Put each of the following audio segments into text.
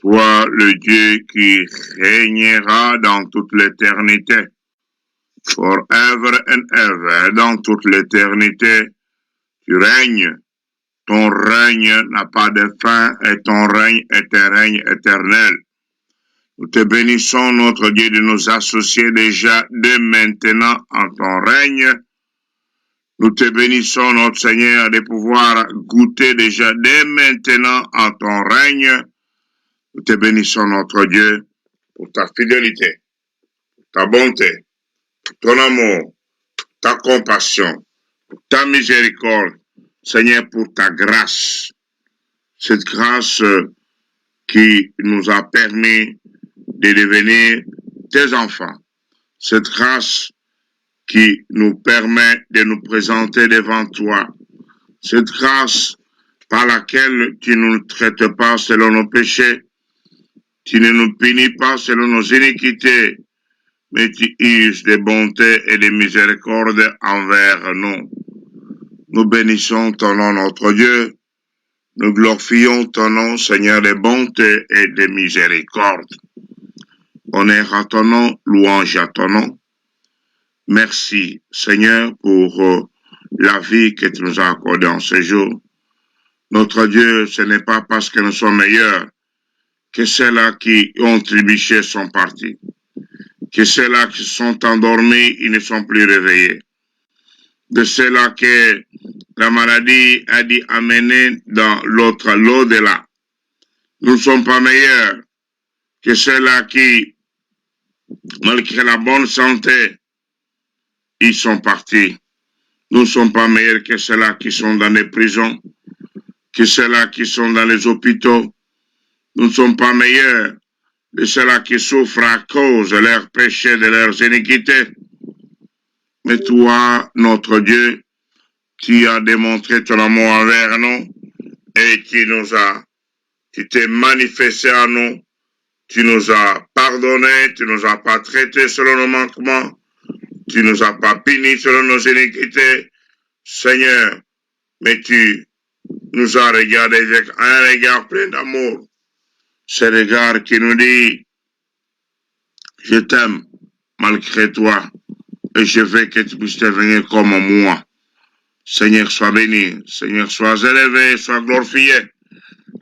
Toi, le Dieu qui régnera dans toute l'éternité, forever and ever, dans toute l'éternité, tu règnes. Ton règne n'a pas de fin et ton règne est un règne éternel. Nous te bénissons, notre Dieu, de nous associer déjà dès maintenant en ton règne. Nous te bénissons, notre Seigneur, de pouvoir goûter déjà dès maintenant en ton règne. Nous te bénissons, notre Dieu, pour ta fidélité, ta bonté, ton amour, ta compassion, ta miséricorde, Seigneur, pour ta grâce. Cette grâce qui nous a permis de devenir tes enfants. Cette grâce qui nous permet de nous présenter devant toi. Cette grâce par laquelle tu ne nous traites pas selon nos péchés, tu ne nous punis pas selon nos iniquités, mais tu uses de bonté et de miséricorde envers nous. Nous bénissons ton nom, notre Dieu. Nous glorifions ton nom, Seigneur, de bonté et de miséricorde. Honneur à ton nom, louange à ton nom. Merci, Seigneur, pour la vie que tu nous as accordée en ce jour. Notre Dieu, ce n'est pas parce que nous sommes meilleurs que ceux-là qui ont trébuché sont partis, que ceux-là qui sont endormis, ils ne sont plus réveillés, de ceux-là que la maladie a dit amener dans l'au-delà. Nous ne sommes pas meilleurs que ceux-là qui, malgré la bonne santé, ils sont partis. Nous ne sommes pas meilleurs que ceux-là qui sont dans les prisons, que ceux-là qui sont dans les hôpitaux. Nous ne sommes pas meilleurs de ceux-là qui souffrent à cause de leurs péchés, de leurs iniquités. Mais toi, notre Dieu, tu as démontré ton amour envers nous et tu t'es manifesté à nous, tu nous as pardonné, tu nous as pas traités selon nos manquements, tu nous as pas punis selon nos iniquités, Seigneur, mais tu nous as regardé avec un regard plein d'amour, ce regard qui nous dit, je t'aime malgré toi et je veux que tu puisses devenir comme moi. Seigneur, sois béni, Seigneur, sois élevé, sois glorifié.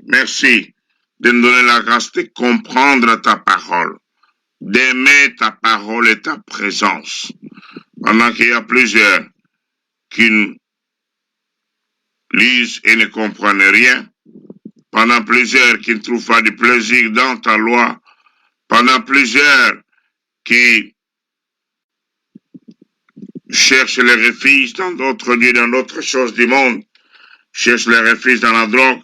Merci de nous donner la grâce de comprendre ta parole, d'aimer ta parole et ta présence. Pendant qu'il y a plusieurs qui lisent et ne comprennent rien, pendant plusieurs qui ne trouvent pas du plaisir dans ta loi, pendant plusieurs qui cherchent le refuge dans d'autres lieux, dans d'autres choses du monde, cherchent le refuge dans la drogue,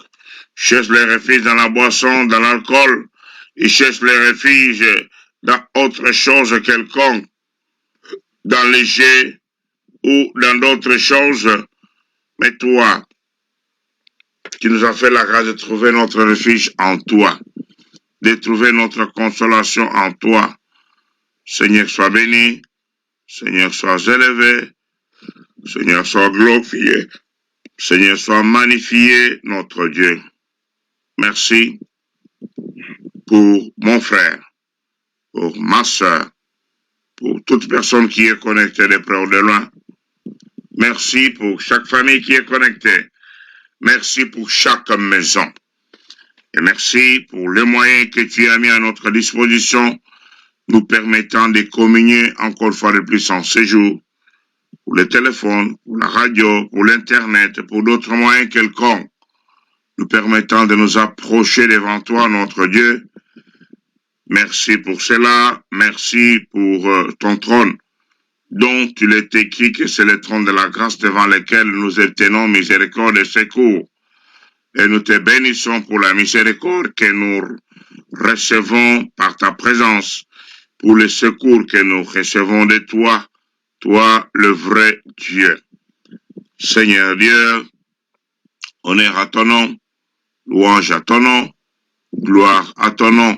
cherchent le refuge dans la boisson, dans l'alcool, ils cherchent le refuge dans autre chose quelconque, dans les jeux ou dans d'autres choses. Mais toi, tu nous as fait la grâce de trouver notre refuge en toi, de trouver notre consolation en toi. Seigneur, sois béni, Seigneur, sois élevé, Seigneur, sois glorifié, Seigneur, sois magnifié, notre Dieu. Merci pour mon frère, pour ma soeur, pour toute personne qui est connectée de près ou de loin. Merci pour chaque famille qui est connectée. Merci pour chaque maison. Et merci pour les moyens que tu as mis à notre disposition, nous permettant de communier encore une fois de plus en séjour, pour le téléphone, pour la radio, pour l'Internet, pour d'autres moyens quelconques, nous permettant de nous approcher devant toi, notre Dieu. Merci pour cela, merci pour ton trône, dont il est écrit que c'est le trône de la grâce devant lequel nous obtenons miséricorde et secours. Et nous te bénissons pour la miséricorde que nous recevons par ta présence, pour le secours que nous recevons de toi, toi le vrai Dieu. Seigneur Dieu, honneur à ton nom, louange à ton nom, gloire à ton nom.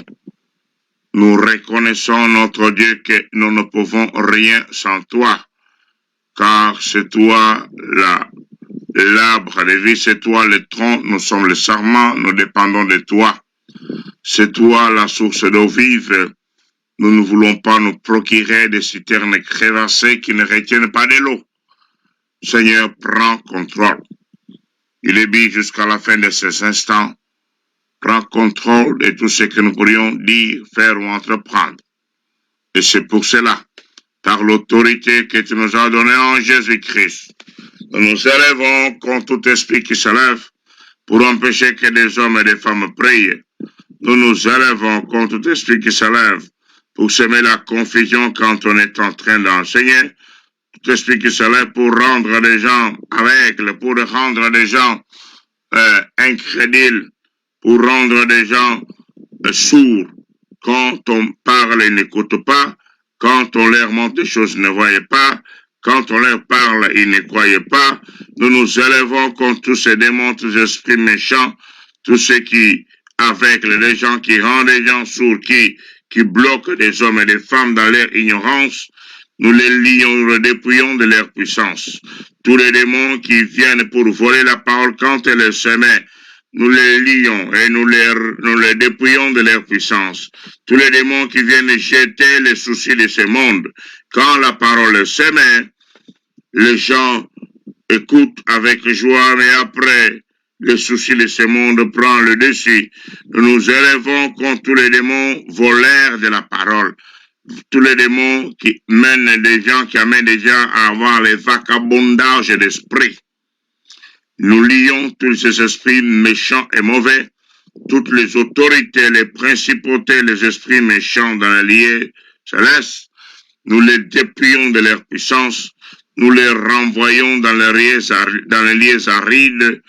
Nous reconnaissons, notre Dieu, que nous ne pouvons rien sans toi, car c'est toi l'arbre de vie, c'est toi le tronc, nous sommes le sarment, nous dépendons de toi. C'est toi la source d'eau vive. Nous ne voulons pas nous procurer des citernes crévassées qui ne retiennent pas de l'eau. Seigneur, prends contrôle. Il est dit jusqu'à la fin de ces instants. Prends contrôle de tout ce que nous pourrions dire, faire ou entreprendre. Et c'est pour cela, par l'autorité que tu nous as donnée en Jésus-Christ, nous nous élevons contre tout esprit qui se lève pour empêcher que des hommes et des femmes prient. Nous nous élevons contre tout esprit qui se lève pour semer la confusion quand on est en train d'enseigner. Tout esprit qui se lève pour rendre les gens aveugles, pour rendre les gens incrédules, pour rendre les gens sourds. Quand on parle, ils n'écoutent pas. Quand on leur montre des choses, ils ne voient pas. Quand on leur parle, ils ne croient pas. Nous nous élevons contre tous ces démons, tous ces esprits méchants, tous ceux qui aveuglent les gens, qui rendent les gens sourds, qui bloquent des hommes et des femmes dans leur ignorance. Nous les lions, nous les dépouillons de leur puissance. Tous les démons qui viennent pour voler la parole quand elle est semée, nous les lions et nous les dépouillons de leur puissance. Tous les démons qui viennent jeter les soucis de ce monde, quand la parole est semée, les gens écoutent avec joie, mais après, le souci de ce monde prend le dessus. Nous nous élevons contre tous les démons voleurs de la parole. Tous les démons qui mènent des gens, qui amènent des gens à avoir les vagabondages d'esprit. Nous lions tous ces esprits méchants et mauvais, toutes les autorités, les principautés, les esprits méchants dans les lieux célestes. Nous les dépouillons de leur puissance, nous les renvoyons dans les lieux arides,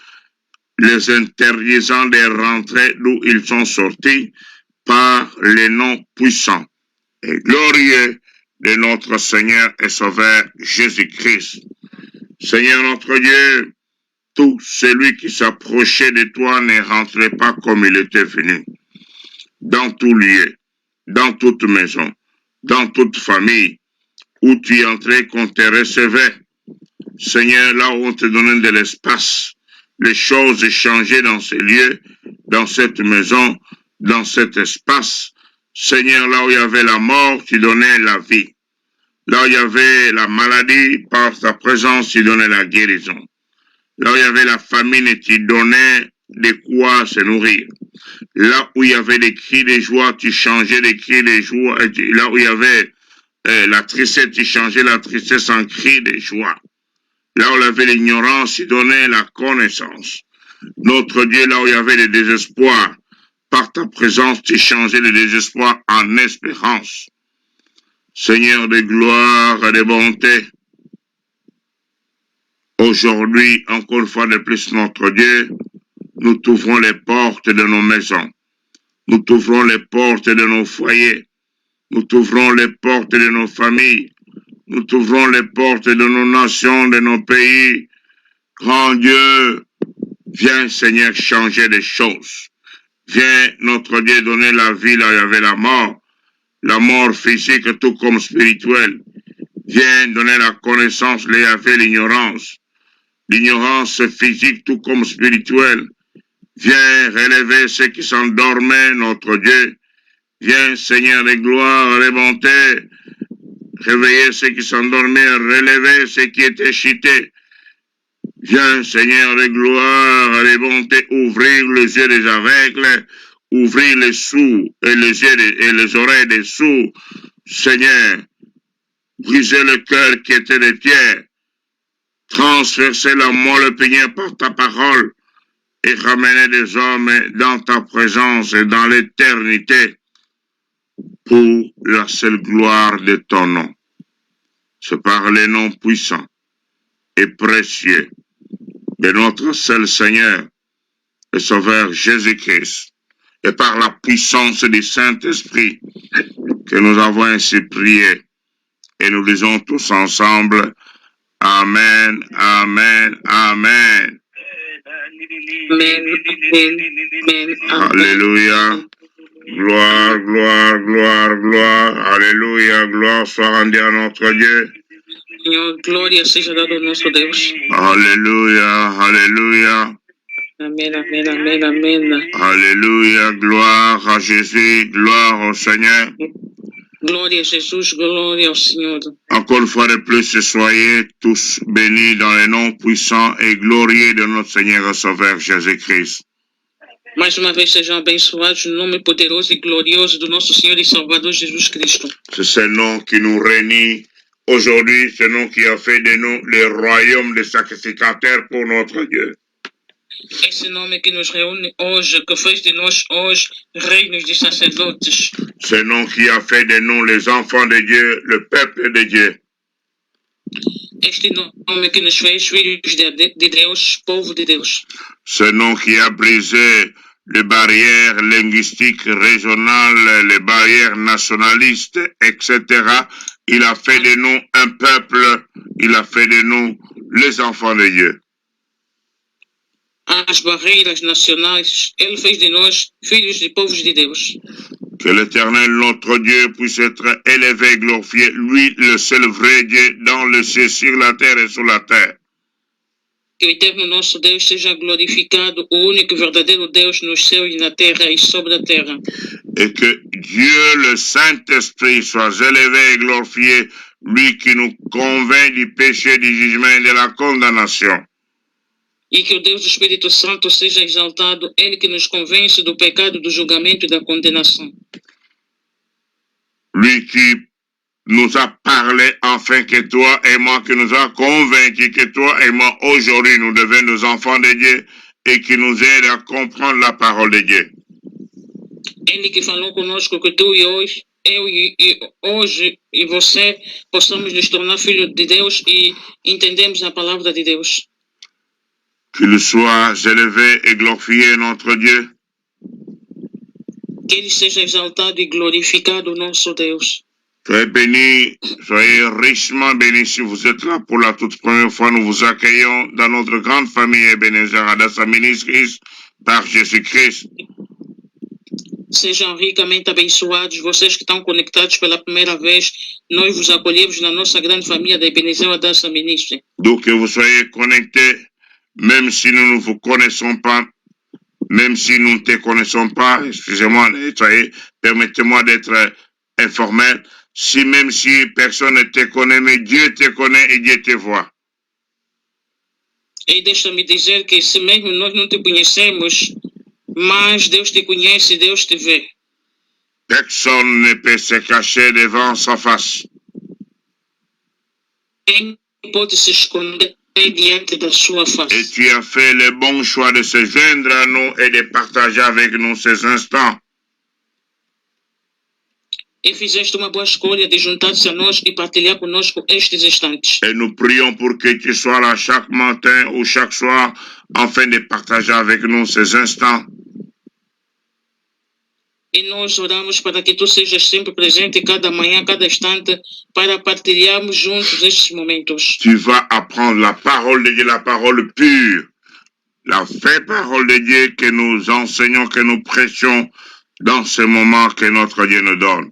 les interdisant de rentrer d'où ils sont sortis par les noms puissants et glorieux de notre Seigneur et Sauveur Jésus-Christ. Seigneur notre Dieu, tout celui qui s'approchait de toi ne rentrait pas comme il était venu. Dans tout lieu, dans toute maison, dans toute famille, où tu entrais, qu'on te recevait. Seigneur, là où on te donnait de l'espace, les choses changeaient dans ces lieux, dans cette maison, dans cet espace. Seigneur, là où il y avait la mort, tu donnais la vie. Là où il y avait la maladie, par ta présence, tu donnais la guérison. Là où il y avait la famine, tu donnais de quoi se nourrir. Là où il y avait des cris de joie, tu changeais les cris de joie. Là où il y avait la tristesse, tu changeais la tristesse en cri de joie. Là où il y avait l'ignorance, tu donnais la connaissance. Notre Dieu, là où il y avait le désespoir, par ta présence, tu changeais le désespoir en espérance. Seigneur de gloire et de bonté, aujourd'hui, encore une fois de plus, notre Dieu, nous t'ouvrons les portes de nos maisons. Nous t'ouvrons les portes de nos foyers. Nous t'ouvrons les portes de nos familles. Nous t'ouvrons les portes de nos nations, de nos pays. Grand Dieu, viens, Seigneur, changer les choses. Viens, notre Dieu, donner la vie là où il y avait la mort physique tout comme spirituelle. Viens donner la connaissance là où il y avait l'ignorance physique tout comme spirituelle. Viens relever ceux qui s'endormaient, notre Dieu. Viens, Seigneur de gloire et bonté, réveiller ceux qui s'endormaient, relever ceux qui étaient chutés. Viens, Seigneur de gloire et de bonté, ouvrir les yeux des aveugles, ouvrir les sourds et les yeux et les oreilles des sourds. Seigneur, briser le cœur qui était de pierre, transverser la moelle peignée par ta parole et ramener des hommes dans ta présence et dans l'éternité pour la seule gloire de ton nom. C'est par les noms puissants et précieux de notre seul Seigneur et Sauveur Jésus-Christ et par la puissance du Saint-Esprit que nous avons ainsi prié et nous disons tous ensemble Amen, Amen, Amen. Amen, amen, amen. Alléluia. Gloire, gloire, gloire, gloire. Alléluia. Gloire soit rendue à notre Dieu. Senhor, glória seja dada ao nosso Deus. Alléluia, alléluia. Amen, amen, amen, amen. Alléluia, gloire à Jésus, gloire au Seigneur. Glória a Jesus, glória ao Senhor. Encore une fois de plus, soyez tous bénis dans le nom puissant et glorieux de notre Seigneur et Sauveur Jésus-Christ. Mais uma vez sejam abençoados no nome poderoso e glorioso do nosso Senhor e Salvador Jesus Cristo. C'est ce nom qui nous réunit aujourd'hui, ce nom qui a fait de nous le royaume des sacrificateurs pour notre Dieu. Esse nome que nos reúne hoje, que fez de nós hoje reinos de sacerdotes. Ce nom qui a fait de nous les enfants de Dieu, le peuple de Dieu. Este nome que nos fez filhos de Deus, povo de Deus. Ce nom qui a brisé les barrières linguistiques régionales, les barrières nationalistes, etc. Il a fait de nous un peuple, il a fait de nous les enfants de Dieu. As barreiras nacionais, ele fez de nós filhos de povos de Deus. Que l'Éternel, notre Dieu, puisse être élevé et glorifié, lui, le seul vrai Dieu, dans le ciel, sur la terre et sous la terre. Que o eterno nosso Deus seja glorificado, o único e verdadeiro Deus nos céus e na terra e sobre a terra. Et que Dieu, le Saint-Esprit, soit élevé et glorifié, lui qui nous convainc du péché, du jugement et de la condamnation. E que o Deus do Espírito Santo seja exaltado, ele que nos convence do pecado, do julgamento e da condenação. Lui qui nous a parlé afin que toi et moi, qui nous a convaincus que toi et moi, aujourd'hui, nous devenons nos enfants de Dieu et qui nous aide à comprendre la parole de Dieu. Ele que falou conosco que tu e hoje, eu e hoje e você possamos nos tornar filhos de Deus e entendemos a palavra de Deus. Qu'il soit élevé et glorifié, notre Dieu. Que ele seja exaltado e glorificado, nosso Deus. Soyez bénis, soyez richement bénis si vous êtes là pour la toute première fois. Nous vous accueillons dans notre grande famille Ebenezer Adassa Ministries par Jésus-Christ. Sejam ricamente abençoados, vocês que estão conectados pela primeira vez. Nós vos acolhemos na nossa grande família da Ebenezer Adassa Ministries. Donc que vous soyez connectés, même si nous ne vous connaissons pas, même si nous ne te connaissons pas, excusez-moi, permettez-moi d'être informel, même si personne ne te connaît, mais Dieu te connaît et Dieu te voit. E deixa-me dizer que se mesmo nós não te conhecemos, mas Deus te conhece, Deus te vê. Personne ne peut se cacher devant sa face. Quem pode se esconder diante da sua face? Et tu as fait le bon choix de se joindre à nous et de partager avec nous ces instants. E fizeste uma boa escolha de juntar-se a nós e partilhar conosco estes instantes. Et nous prions pour que tu sois là chaque matin ou chaque soir afin de partager avec nous ces instants. E nós oramos para que tu sejas sempre presente cada manhã, cada instante, para partilharmos juntos estes momentos. Tu vas apprendre la parole de Dieu, la parole pure, la vraie parole de Dieu que nous enseignons, que nous prêchons dans ce moment que notre Dieu nous donne.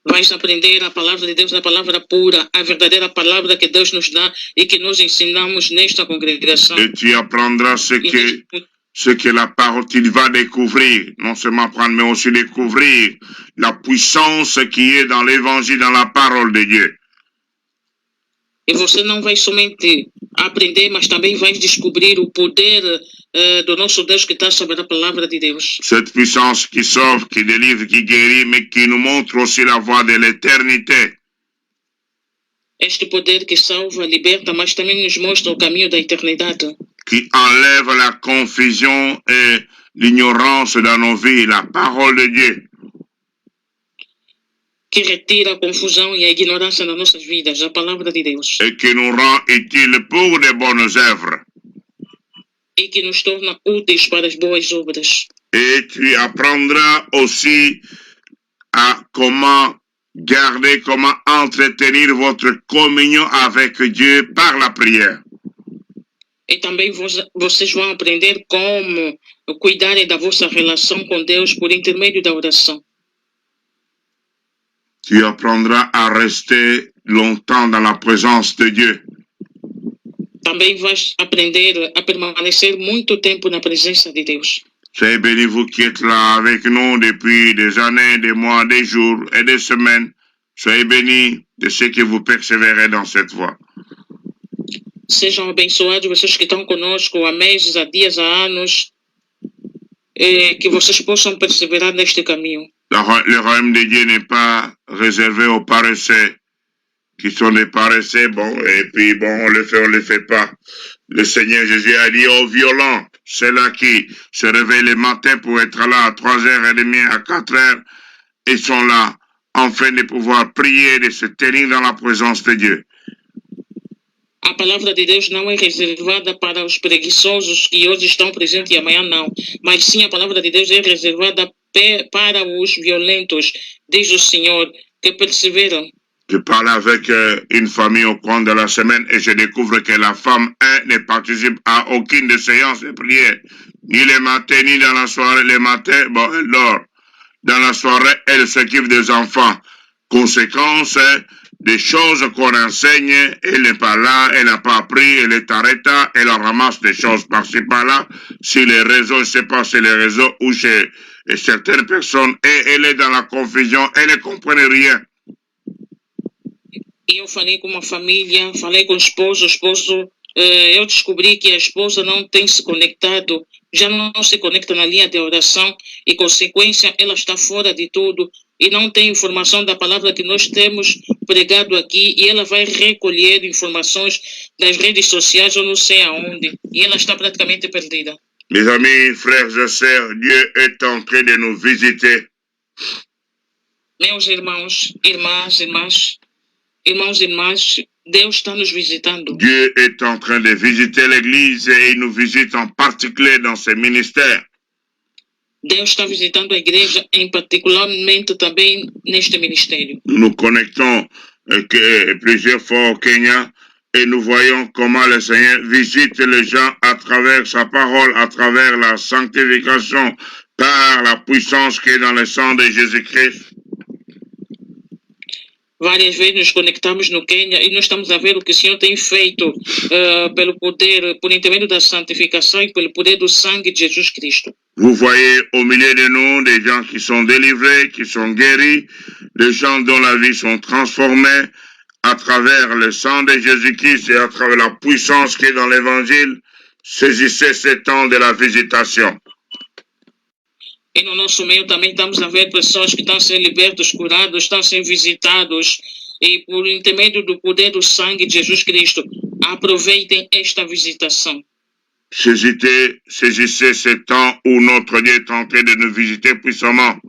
Vais aprender a palavra de Deus, a palavra pura, a verdadeira palavra que Deus nos dá e que nós ensinamos nesta congregação. Et tu apprendras ce que la parole, tu vas découvrir, non seulement apprendre, mais aussi découvrir la puissance qui est dans l'évangile, dans la parole de Dieu. E você não vai somente aprender, mas também vai descobrir o poder do nosso Deus que está sobre a palavra de Deus. Cette puissance qui sauve, qui délivre, qui guérit, mais qui nous montre aussi la voie de l'éternité. Este poder que salva, liberta, mas também nos mostra o caminho da eternidade. Qui enlève la confusion et l'ignorance dans nos vies, la parole de Dieu. Que retira a confusão e a ignorância nas nossas vidas, a palavra de Deus. Et qui nous rend utiles pour de bonnes œuvres. E que nos torna úteis para as boas obras. Et tu apprendras aussi à comment garder, comment entretenir votre communion avec Dieu par la prière. E também vocês vão aprender como cuidarem da vossa relação com Deus por intermédio da oração. Tu apprendras à rester longtemps dans la présence de Dieu. também vais aprender a permanecer muito tempo na presença de Deus. Soyez bénis, vous qui êtes là avec nous depuis des années, des mois, des jours et des semaines. Soyez bénis de ceux qui vous persévérez dans cette voie. Sejam abençoados vocês que estão conosco há meses, há dias, há anos, que vocês possam perseverar neste caminho. Le royaume de Dieu n'est pas réservé aux paresseux, qui sont des paresseux, bon, et puis bon, on le fait pas. Le Seigneur Jésus a dit aux violents, ceux-là qui se réveillent le matin pour être là à 3h30, à 4h, ils sont là, afin de pouvoir prier, de se tenir dans la présence de Dieu. A palavra de Deus não é reservada para os preguiçosos que hoje estão presentes e amanhã não. Mas sim, a palavra de Deus é reservada para os violentos, diz o Senhor, que perseveram. Je parle avec une famille au cours de la semaine et je découvre que la femme, ne participe à aucune de séances de prière. Ni le matin, ni dans la soirée. Le matin, bon, elle dort. Dans la soirée, elle s'occupe des enfants. Conséquence, des choses qu'on enseigne, elle n'est pas là, elle n'a pas appris, elle est arrêtée, elle ramasse des choses par-ci par-là, sur les réseaux, je ne sais pas si les réseaux ou chez certaines personnes, et elle est dans la confusion, elle ne comprend rien. Eu falei com uma família, falei com o esposo, eu descobri que a esposa não tem se conectado, já não se conecta na linha de oração e, consequência, ela está fora de tudo e não tem informação da palavra que nós temos pregado aqui e ela vai recolher informações das redes sociais ou não sei aonde e ela está praticamente perdida. Mes amis, frères et sœurs, Dieu est en train de nous visiter. Meus irmãos, irmãs, Deus está nos visitando. Dieu est en train de visiter l'Église et il nous visite en particulier dans ses ministères. Deus está visitando a igreja, em particularmente também neste ministério. Nous nous connectons plusieurs fois au Kenya et nous voyons comment le Seigneur visite les gens à travers sa parole, à travers la sanctification, par la puissance qui est dans le sang de Jésus-Christ. Várias vezes nos conectamos no Quênia e nós estamos a ver o que o Senhor tem feito pelo poder, por intermédio da santificação e pelo poder do sangue de Jesus Cristo. Vous voyez au milieu de nous des gens qui sont délivrés, qui sont guéris, des gens dont la vie sont transformées à travers le sang de Jésus-Christ et à travers la puissance qui est dans l'Évangile. Saisissez ce temps de la visitation. E no nosso meio também estamos a ver pessoas que estão sendo libertos, curados, estão sendo visitados. E por intermédio do poder do sangue de Jesus Cristo, aproveitem esta visitação. Saisissez ce temps où notre Dieu est en train de nous visiter puissamment.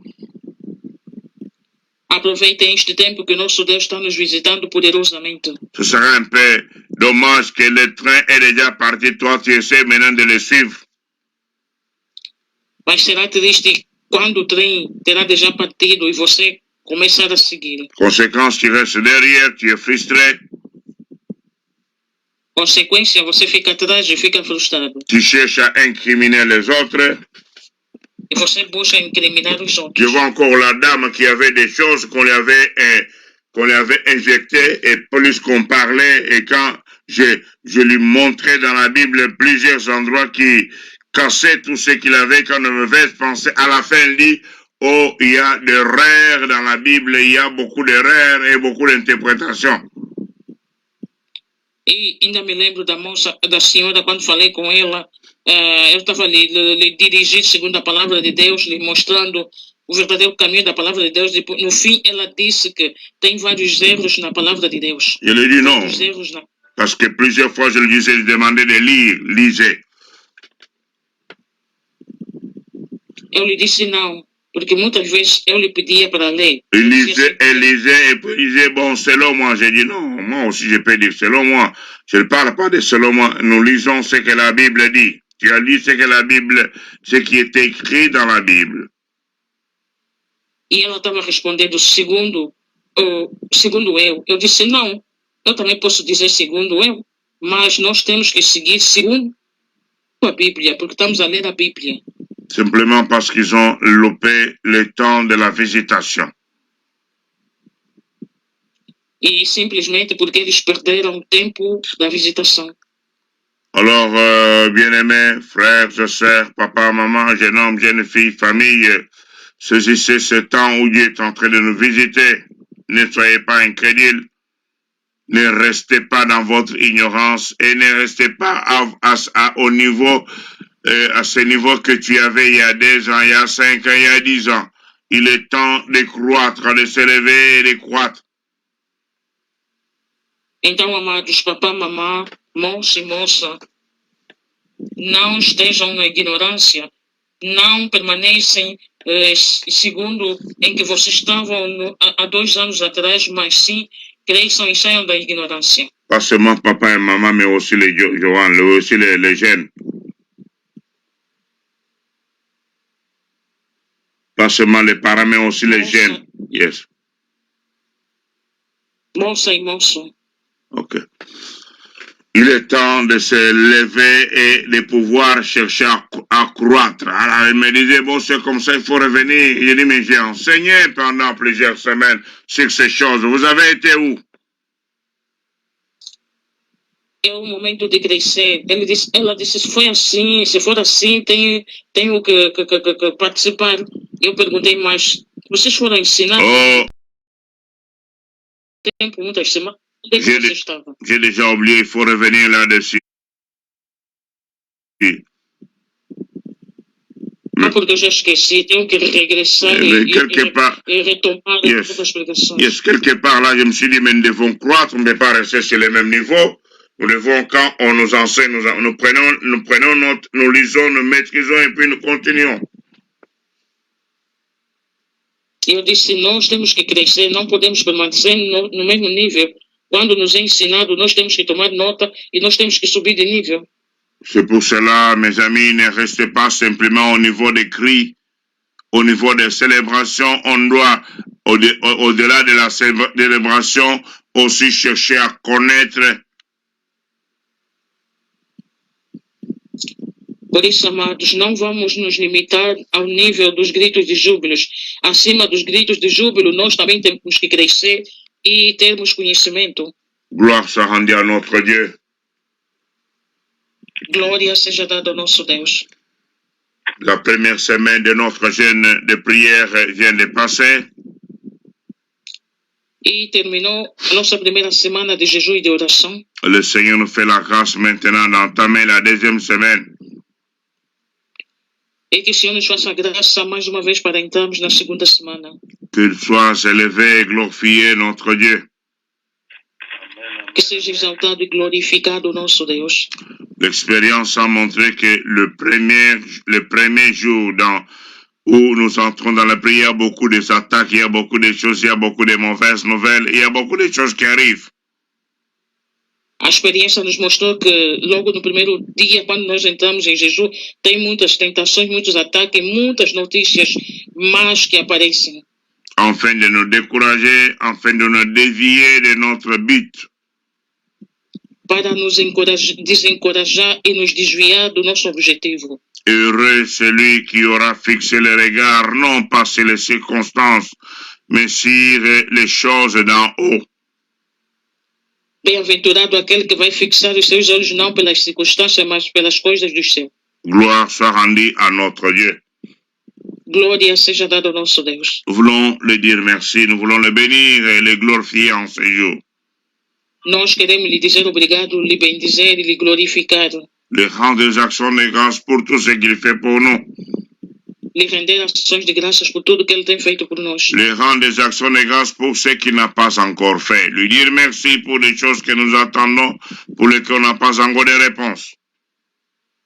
Aproveitem este tempo que nosso Deus está nos visitando poderosamente. Ce serait un peu dommage que le train est déjà parti, toi tu essaies maintenant de le suivre. Mas será triste quando o trem terá já partido e você começar a seguir. Conséquence, tu restes derrière, tu es frustré. Consequência, você fica atrás e fica frustrado. Tu cherches à incriminer les autres. E você busca incriminar os outros. Je vois encore la dame qui avait des choses qu'on lui avait injectées et plus qu'on parlait et quand je lui montrais dans la Bible plusieurs endroits qui cassaient tout ce qu'il avait quand on mauvaise pensée. À la fin, il dit, oh, il y a des erreurs dans la Bible, il y a beaucoup d'erreurs et beaucoup d'interprétations. E ainda me lembro da senhora, quando falei com ela, eu estava lhe dirigindo segundo a palavra de Deus, lhe mostrando o verdadeiro caminho da palavra de Deus. Depois, no fim, ela disse que tem vários erros na palavra de Deus. Je lui dis non, parce que plusieurs fois je lui disais, je demandais de lire, lisez. Eu lhe disse não, porque muitas vezes eu lhe pedia para ler. Il lisait, et puis il disait, bon, selon moi, j'ai dit non, moi aussi je peux dire selon moi. Je ne parle pas de selon moi, nous lisons ce que la Bible dit. Tu as lu ce que la Bible, ce qui est écrit dans la Bible. E ela estava respondendo segundo eu. Eu disse não, eu também posso dizer segundo eu, mas nós temos que seguir segundo a Bíblia, porque estamos a ler a Bíblia. Simplement parce qu'ils ont loupé le temps de la visitation. E simplesmente porque eles perderam o tempo da visitação. Alors, bien-aimés, frères et sœurs, papa, maman, jeune homme, jeune fille, famille, saisissez ce temps où Dieu est en train de nous visiter. Ne soyez pas incrédules. Ne restez pas dans votre ignorance et ne restez pas au niveau, à ce niveau que tu avais il y a 2 ans, il y a 5 ans, il y a 10 ans. Il est temps de croître, de s'élever et de croître. Então, amados, papá, mamã, moço e moça, não estejam na ignorância, não permanecem segundo em que vocês estavam há 2 anos atrás, mas sim cresçam e saiam da ignorância. Pas seulement papa et maman, mais aussi les Johan, aussi les jeunes. Pas seulement les parents, mais aussi les jeunes. Yes. Moça e moço. Ok. Il est temps de se lever et de pouvoir chercher à croître. Alors, il me disait, bon, c'est comme ça, il faut revenir. Il dit, mais j'ai enseigné pendant plusieurs semaines sur ces choses. Vous avez été où? É o momento de crescer. Ela disse, se for assim, se for assim, tenho que participar. Eu perguntei, mas vocês foram ensinados? Oh. Tempo, muitas semanas. Onde é que você estava? J'ai déjà oublié, il faut revenir là-dessus. Porque eu já esqueci, tenho que regressar e retomar yes. outras explicações. Yes, quelque part là, je me suis dit, mais nous devons croître, on ne peut pas rester sur le même niveau. Nous devons, quand on nous enseigne, nous prenons nous lisons, nous maîtrisons et puis nous continuons. Eu disse, nós temos que crescer, não podemos permanecer no mesmo nível. Quando nos é ensinado, nós temos que tomar nota e nós temos que subir de nível. C'est pour cela, mes amis, ne restez pas simplement au niveau des cris, au niveau des célébrations. On doit, au-delà de la célébration, aussi chercher à connaître. Por isso, amados, não vamos nos limitar ao nível dos gritos de júbilos. Acima dos gritos de júbilo, nós também temos que crescer e termos conhecimento. Gloire soit rendue à notre Dieu. Glória seja dada ao nosso Deus. La première semaine de notre jeûne de prière vient de passer. E terminou a nossa primeira semana de jejum e de oração. Le Seigneur nous fait la grâce maintenant d'entamer la deuxième semaine. E que o Senhor nos faça graça mais uma vez para entrarmos na segunda semana. Qu'il soit élevé et glorifié notre Dieu. Que seja exaltado e glorificado o nosso Deus. L'expérience a montré que le premier jour où nous entrons dans la prière, beaucoup de attaques, il y a beaucoup de choses, il y a beaucoup de mauvaises nouvelles, il y a beaucoup de choses qui arrivent. A experiência nos mostrou que logo no primeiro dia, quando nós entramos em jejum, tem muitas tentações, muitos ataques, muitas notícias más que aparecem. Afin de nous décourager, afin de nous dévier de notre but. Para nos desencorajar e nos desviar do nosso objetivo. Heureux celui qui aura fixé le regard, non pas sur les circonstances, mais sur les choses d'en haut. Bem-aventurado aquele que vai fixar os seus olhos não pelas circunstâncias, mas pelas coisas do céu. Gloire soit rendue à notre Dieu. Glória seja dada ao nosso Deus. Nous voulons le dire merci, nous voulons le bénir et le glorifier en ce jour. Nós queremos lhe dizer obrigado, lhe bendizer e lhe glorificar. Le rendre des actions de grâce pour tout ce qu'il fait pour nous. Lhe render ações de graças por tudo que ele tem feito por nós. Le rendre des actions de grâce pour ce qu'il n'a pas encore fait. Lui dire merci pour les choses que nous attendons, pour lesquelles on n'a pas encore de réponse.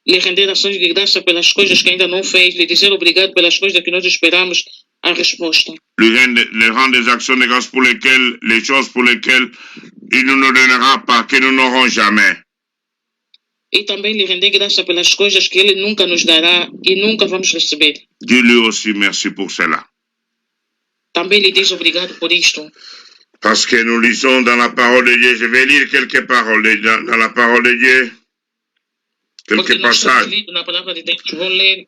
Lhe render ações de graça pelas coisas que ainda não fez. Lhe dizer obrigado pelas coisas que nós esperamos a resposta. Le rendre des actions de grâce pour lesquelles, les choses pour lesquelles il ne nous donnera pas, que nous n'aurons jamais. E também lhe render graça pelas coisas que ele nunca nos dará e nunca vamos receber. Dis-lui aussi merci pour cela. Também lhe diz obrigado por isto. Parce que nous lisons dans la parole de Dieu, je vais lire quelques paroles dans la parole de Dieu, quelques passages. Na palavra de Deus, vou ler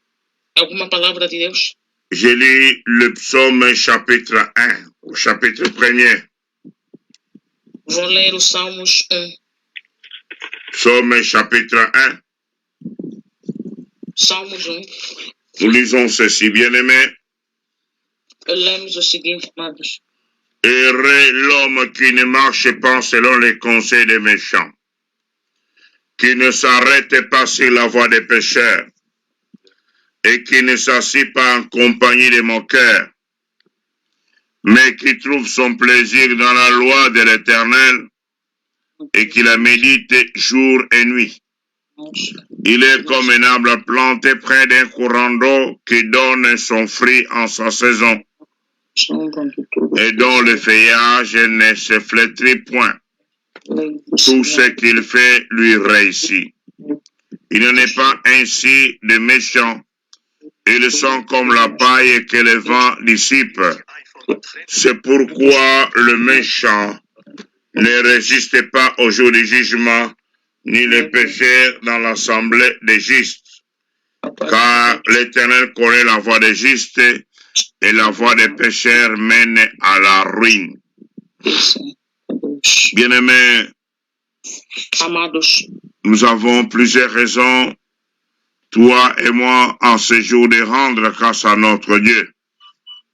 alguma palavra de Deus. J'ai lu le psaume chapitre 1, au chapitre 1er. Vou ler o Salmos 1. Psaume chapitre 1. Salmos 1. Nous lisons ceci, bien-aimés. Lemos o seguinte, amados. Heureux l'homme qui ne marche pas selon les conseils des méchants, qui ne s'arrête pas sur la voie des pécheurs, et qui ne s'assied pas en compagnie des moqueurs, mais qui trouve son plaisir dans la loi de l'Éternel, et qui la médite jour et nuit. Il est comme un arbre planté près d'un courant d'eau qui donne son fruit en sa saison, et dont le feuillage ne se flétrit point. Tout ce qu'il fait lui réussit. Il n'en est pas ainsi des méchants. Ils sont comme la paille que le vent dissipe. C'est pourquoi le méchant ne résiste pas au jour du jugement, ni le pécheur dans l'assemblée des justes. Car l'Éternel connaît la voie des justes, et la voie des pécheurs mène à la ruine. Bien-aimés, Amados, nous avons plusieurs raisons, toi et moi, en ce jour de rendre grâce à notre Dieu.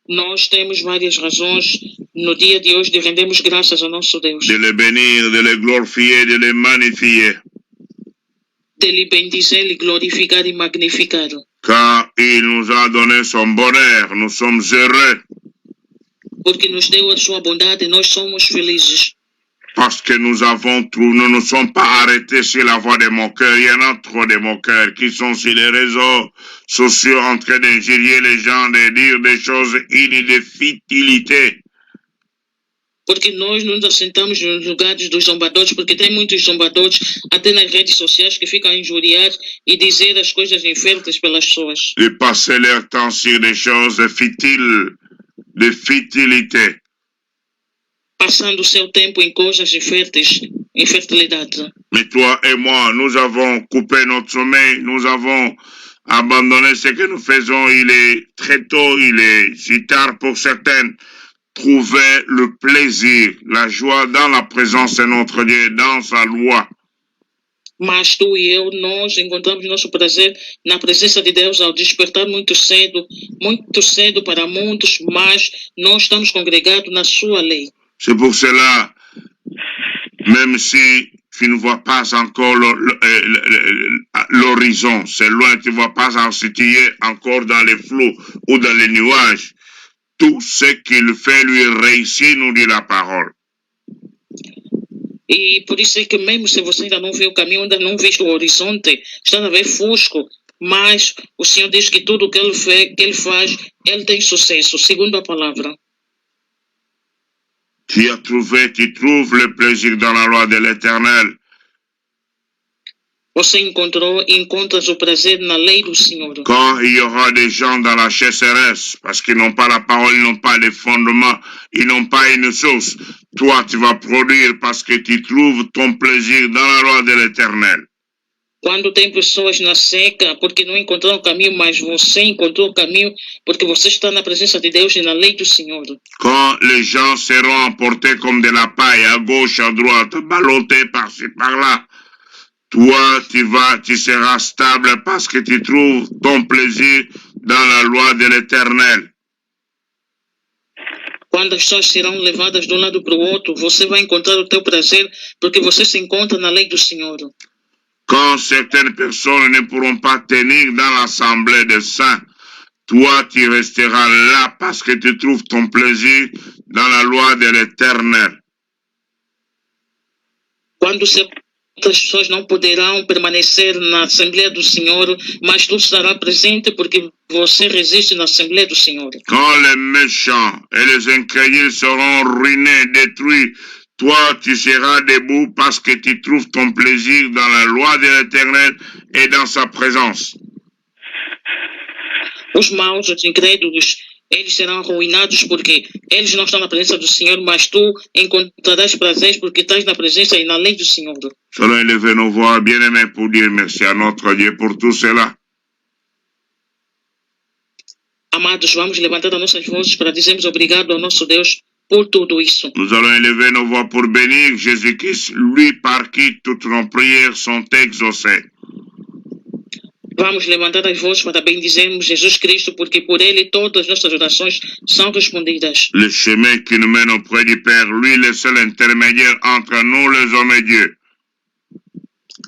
nós temos várias razões no dia de hoje de rendermos graças ao nosso Deus, De le bénir, de le glorifier, de le magnifier, de lhe bendizer, lhe glorificar e magnificar, car il nous a donné son bonheur, nous sommes heureux, porque nos deu a sua bondade e nós somos felizes. parce que nous ne nous sommes pas arrêtés sur la voie des moqueurs. Il y en a trop de moqueurs qui sont sur les réseaux sociaux en train d'injurier les gens, de dire des choses inutiles, de futilité. Porque nós não nos assentamos nos lugares dos zombadores, porque tem muitos zombadores, até nas redes sociais, que ficam a injuriar e dizer as coisas inférteis pelas pessoas. De passer leur temps sur des choses futiles, de futilité. Passando o seu tempo em coisas inférteis, infertilidade. Mais toi et moi, nous avons coupé notre sommeil, nous avons abandonné ce que nous faisons. Il est très tôt, il est si tard pour certains. Trouver le plaisir, la joie dans la présence de notre Dieu, dans sa loi. Mas tu e eu, nós encontramos nosso prazer na presença de Deus ao despertar muito cedo para muitos, mas nós estamos congregados na sua lei. C'est pour cela, même si tu ne vois pas encore l'horizon, c'est loin, tu ne vois pas en situer encore dans les flots ou dans les nuages, tout ce qu'il fait lui réussit, nous dit la parole. E por isso é que mesmo se você ainda não vê o caminho, ainda não vê o horizonte, está a ver fusco, mas o Senhor diz que tudo que ele faz, ele tem sucesso, segundo a palavra. Tu trouves le plaisir dans la loi de l'Éternel. Você encontrou e encontras o prazer na lei do Senhor. Quand il y aura des gens dans la chasseresse, parce qu'ils n'ont pas la parole, ils n'ont pas de fondement, ils n'ont pas une source, toi tu vas produire parce que tu trouves ton plaisir dans la loi de l'Éternel. Quando tem pessoas na seca, porque não encontraram o caminho, mas você encontrou o caminho, porque você está na presença de Deus e na lei do Senhor. Quand les gens seront emportés comme de la paille, à gauche, à droite, ballottés par-ci, par-là, toi, tu seras stable parce que tu trouves ton plaisir dans la loi de l'Éternel. Quando as pessoas serão levadas de um lado para o outro, você vai encontrar o teu prazer, porque você se encontra na lei do Senhor. Quand certaines personnes ne pourront pas tenir dans l'assemblée des saints, toi, tu resteras là parce que tu trouves ton plaisir dans la loi de l'Éternel. Quando certas pessoas não poderão permanecer na Assembleia do Senhor, mas tu estarás presente porque você resiste na Assembleia do Senhor. Quand les méchants et les incrédules seront ruinés, détruits, toi, tu seras debout parce que tu trouves ton plaisir dans la loi de l'Éternel et dans sa présence. Os maus, os incrédulos, eles serão arruinados porque eles não estão na presença do Senhor, mas tu encontrarás prazer porque estás na presença e na lei do Senhor. Allons élever nos voix, bien-aimés, pour dire merci à notre Dieu pour tout cela. Amados, vamos levantar as nossas vozes para dizermos obrigado ao nosso Deus por tudo isso. Nous allons élever nos voix pour bénir Jésus-Christ, lui par qui toutes nos prières sont exaucées. Vamos levantar as vozes para bendizermos Jesus Cristo, porque por Ele todas as nossas orações são respondidas. Le chemin qui nous mène auprès du Père, lui le seul intermédiaire entre nous les hommes et Dieu.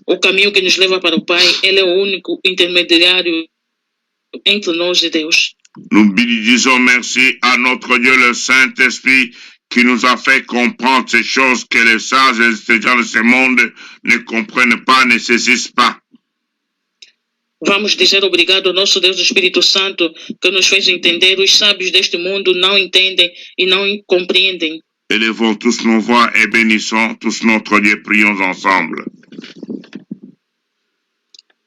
O caminho que nos leva para o Pai, Ele é o único intermediário entre nós e Deus. Nous disons merci à notre Dieu, le Saint-Esprit, qui nous a fait comprendre ces choses que les sages et les gens de ce monde ne comprennent pas, ne saisissent pas. Vamos dizer obrigado ao nosso Deus, do Espírito Santo, que nos fez entender. Os sábios deste mundo não entendem e não compreendem. Élevons tous nos voix et bénissons tous notre Dieu, prions ensemble.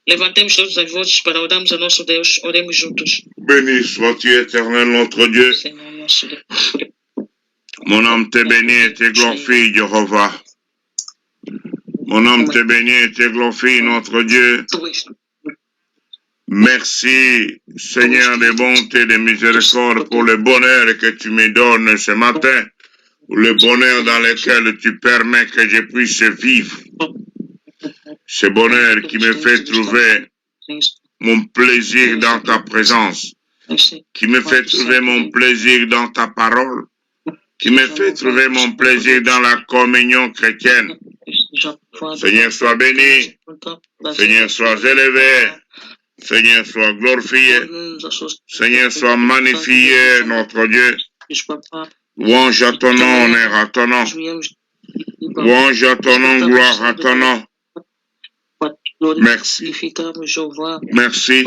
Levantemos todas as vozes para orarmos a nosso Deus. Oremos juntos. Béni sois-tu, éternel, notre Dieu. Senhor, nosso Deus. Mon âme te bénit et te glorifie, Jéhovah. Mon âme te bénit et te glorifie, notre Dieu. Merci, Seigneur de bonté et de miséricorde, pour le bonheur que tu me donnes ce matin, pour le bonheur dans lequel tu permets que je puisse vivre. Ce bonheur qui me fait trouver mon plaisir dans ta présence, qui me fait trouver mon plaisir dans ta parole, qui me fait trouver mon plaisir dans la communion chrétienne. Seigneur, sois béni, Seigneur, sois élevé, Seigneur, sois glorifié, Seigneur, sois magnifié, notre Dieu. Louange à ton nom, honneur à ton nom. Louange à ton nom, gloire à ton nom. Merci. Merci.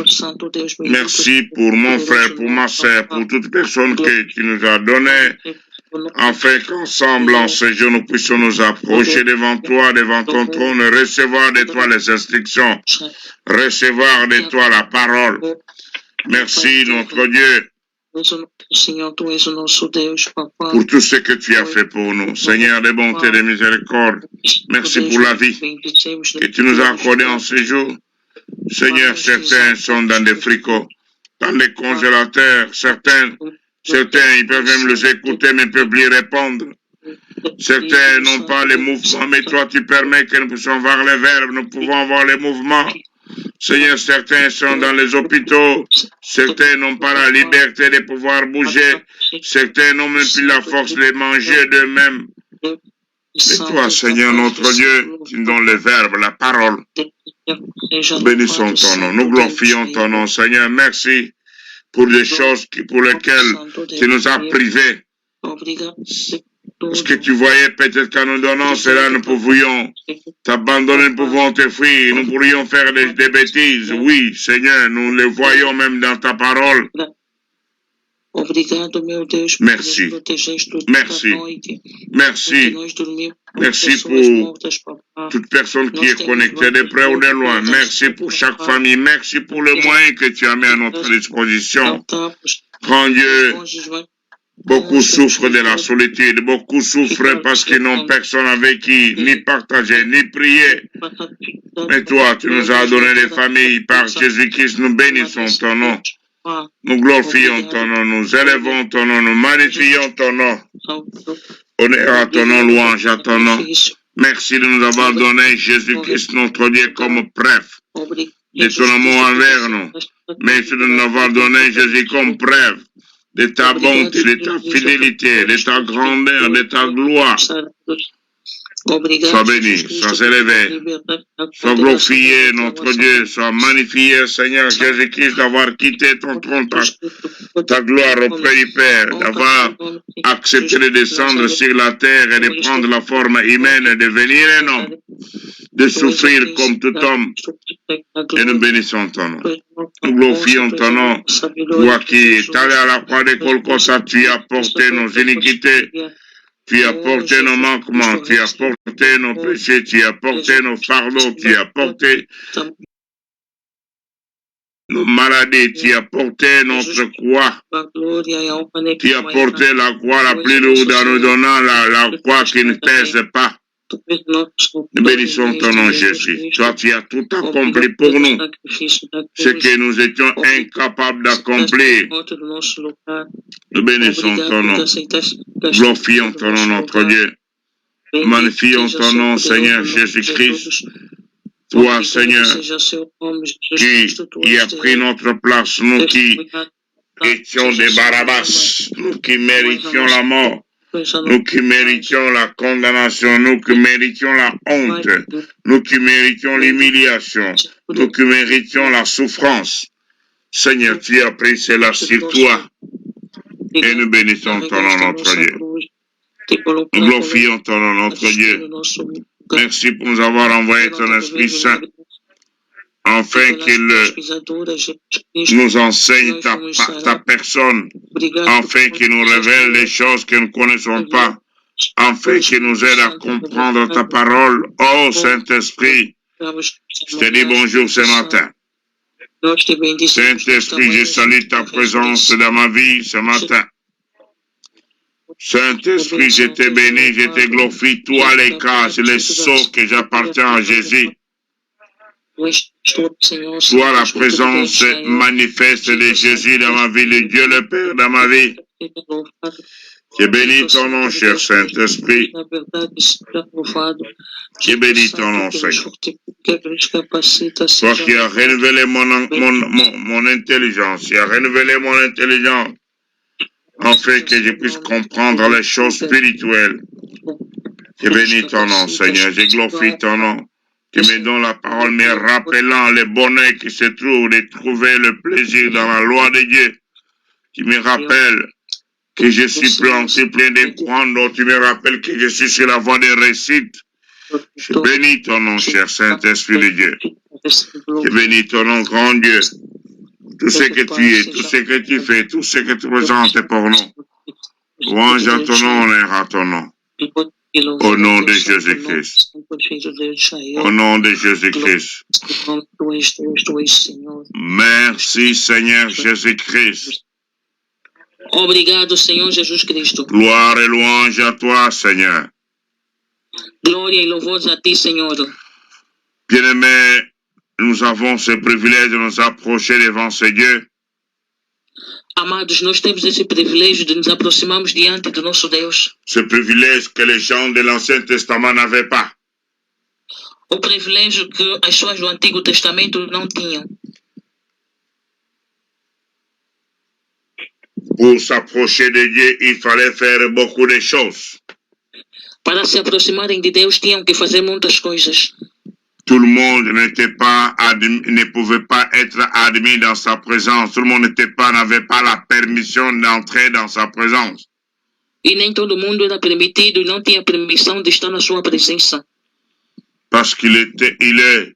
Merci pour mon frère, pour ma soeur, pour toute personne que tu nous as donnée, afin qu'ensemble, en ce jour, nous puissions nous approcher devant toi, devant ton trône, recevoir de toi les instructions, recevoir de toi la parole. Merci, notre Dieu, pour tout ce que tu as fait pour nous. Seigneur de bonté et de miséricorde, merci pour la vie que tu nous as accordée en ce jour. Seigneur, certains sont dans des fricots, dans des congélateurs, certains, ils peuvent même les écouter, mais ne peuvent plus répondre. Certains n'ont pas les mouvements, mais toi, tu permets que nous puissions voir les verbes, nous pouvons voir les mouvements. Seigneur, certains sont dans les hôpitaux, certains n'ont pas la liberté de pouvoir bouger, certains n'ont même plus la force de manger d'eux-mêmes. Et toi, Seigneur, notre Dieu, tu nous donnes les verbes, la parole. Bénissons ton nom, nous glorifions ton nom, Seigneur, merci pour des choses pour lesquelles tu nous as privés. Parce que tu voyais peut-être qu'en nous donnant cela, nous pouvions t'abandonner, nous pouvons te fuir, nous pourrions faire des bêtises. Oui, Seigneur, nous les voyons même dans ta parole. Merci. Merci. Merci. Merci pour toute personne qui est connectée de près ou de loin. Merci pour chaque famille. Merci pour le moyen que tu as mis à notre disposition. Grand Dieu, beaucoup souffrent de la solitude. Beaucoup souffrent parce qu'ils n'ont personne avec qui ni partager, ni prier. Mais toi, tu nous as donné des familles par Jésus-Christ. Nous bénissons ton nom. Nous glorifions ton nom, nous élevons ton nom, nous magnifions ton nom. Honneur à ton nom, louange à ton nom. Merci de nous avoir donné Jésus-Christ, notre Dieu, comme preuve de ton amour envers nous. Merci de nous avoir donné Jésus comme preuve de ta bonté, de ta fidélité, de ta grandeur, de ta gloire. Sois béni, sois élevé, sois glorifié, notre Dieu, sois magnifié, Seigneur Jésus-Christ, d'avoir quitté ton trône, ta gloire auprès du Père, d'avoir accepté de descendre sur la terre et de prendre la forme humaine, de devenir un homme, de souffrir comme tout homme. Et nous bénissons ton nom. Nous glorifions ton nom. Toi qui es allé à la croix de Golgotha, tu as porté nos iniquités. Tu as porté nos manquements, tu as porté nos péchés, tu as porté nos fardeaux, tu as porté nos maladies, tu as porté notre croix. Tu as porté la croix la plus lourde en nous donnant la croix qui ne pèse pas. Nous bénissons ton nom, Jésus. Toi, tu as tout accompli pour nous. Ce que nous étions incapables d'accomplir. Nous bénissons ton nom. Glorifions ton nom, notre Dieu. Magnifions ton nom, Seigneur Jésus-Christ. Toi, Seigneur, qui as pris notre place, nous qui étions des Barabbas, nous qui méritions la mort, nous qui méritions la condamnation, nous qui méritions la honte, nous qui méritions l'humiliation, nous qui méritions la souffrance. Seigneur, tu as pris cela sur toi et nous bénissons ton nom, notre Dieu. Nous glorifions ton nom, notre Dieu. Merci pour nous avoir envoyé ton Esprit Saint, afin qu'il nous enseigne ta personne, afin qu'il nous révèle les choses que nous ne connaissons pas, afin qu'il nous aide à comprendre ta parole. Oh Saint-Esprit, je te dis bonjour ce matin. Saint-Esprit, je salue ta présence dans ma vie ce matin. Saint-Esprit, je te bénis, je te glorifie, toi les cases, les sceaux que j'appartiens à Jésus. Sois la présence manifeste de Jésus dans ma vie, de Dieu le Père dans ma vie. Je bénis ton nom, cher Saint-Esprit. Je bénis ton nom, Seigneur. Toi qui as révélé mon intelligence, tu as révélé mon intelligence, afin que je puisse comprendre les choses spirituelles. Je bénis ton nom, Seigneur. Je glorifie ton nom. Tu me donnes la parole, me rappelant le bonheur qui se trouve de trouver le plaisir dans la loi de Dieu. Tu me rappelles que je suis planté plein de croix, tu me rappelles que je suis sur la voie de réussite. Je bénis ton nom, cher Saint-Esprit de Dieu. Je bénis ton nom, grand Dieu. Tout ce que tu es, tout ce que tu fais, tout ce que tu présentes pour nous. Louange à ton nom, honneur à ton nom. Au nom de Jésus-Christ. Au nom de Jésus-Christ. Merci, Seigneur Jésus-Christ. Obrigado, Senhor Jesus Cristo. Gloire et louange à toi, Seigneur. Glória e louvores a ti, Senhor. Bien-aimés, nous avons ce privilège de nous approcher devant ce Dieu. Amados, nós temos esse privilégio de nos aproximarmos diante do nosso Deus. Ce privilège que les gens de l'Ancien Testament n'avaient pas. O privilégio que as pessoas do Antigo Testamento não tinham. Pour s'approcher de Dieu, il fallait faire beaucoup de choses. Para se aproximarem de Deus, tinham que fazer muitas coisas. Tout le monde ne pouvait pas être admis dans sa présence. Tout le monde n'avait pas la permission d'entrer dans sa présence. E nem todo mundo era permitido e não tinha permissão de estar na sua presença. Parce qu'il était, il est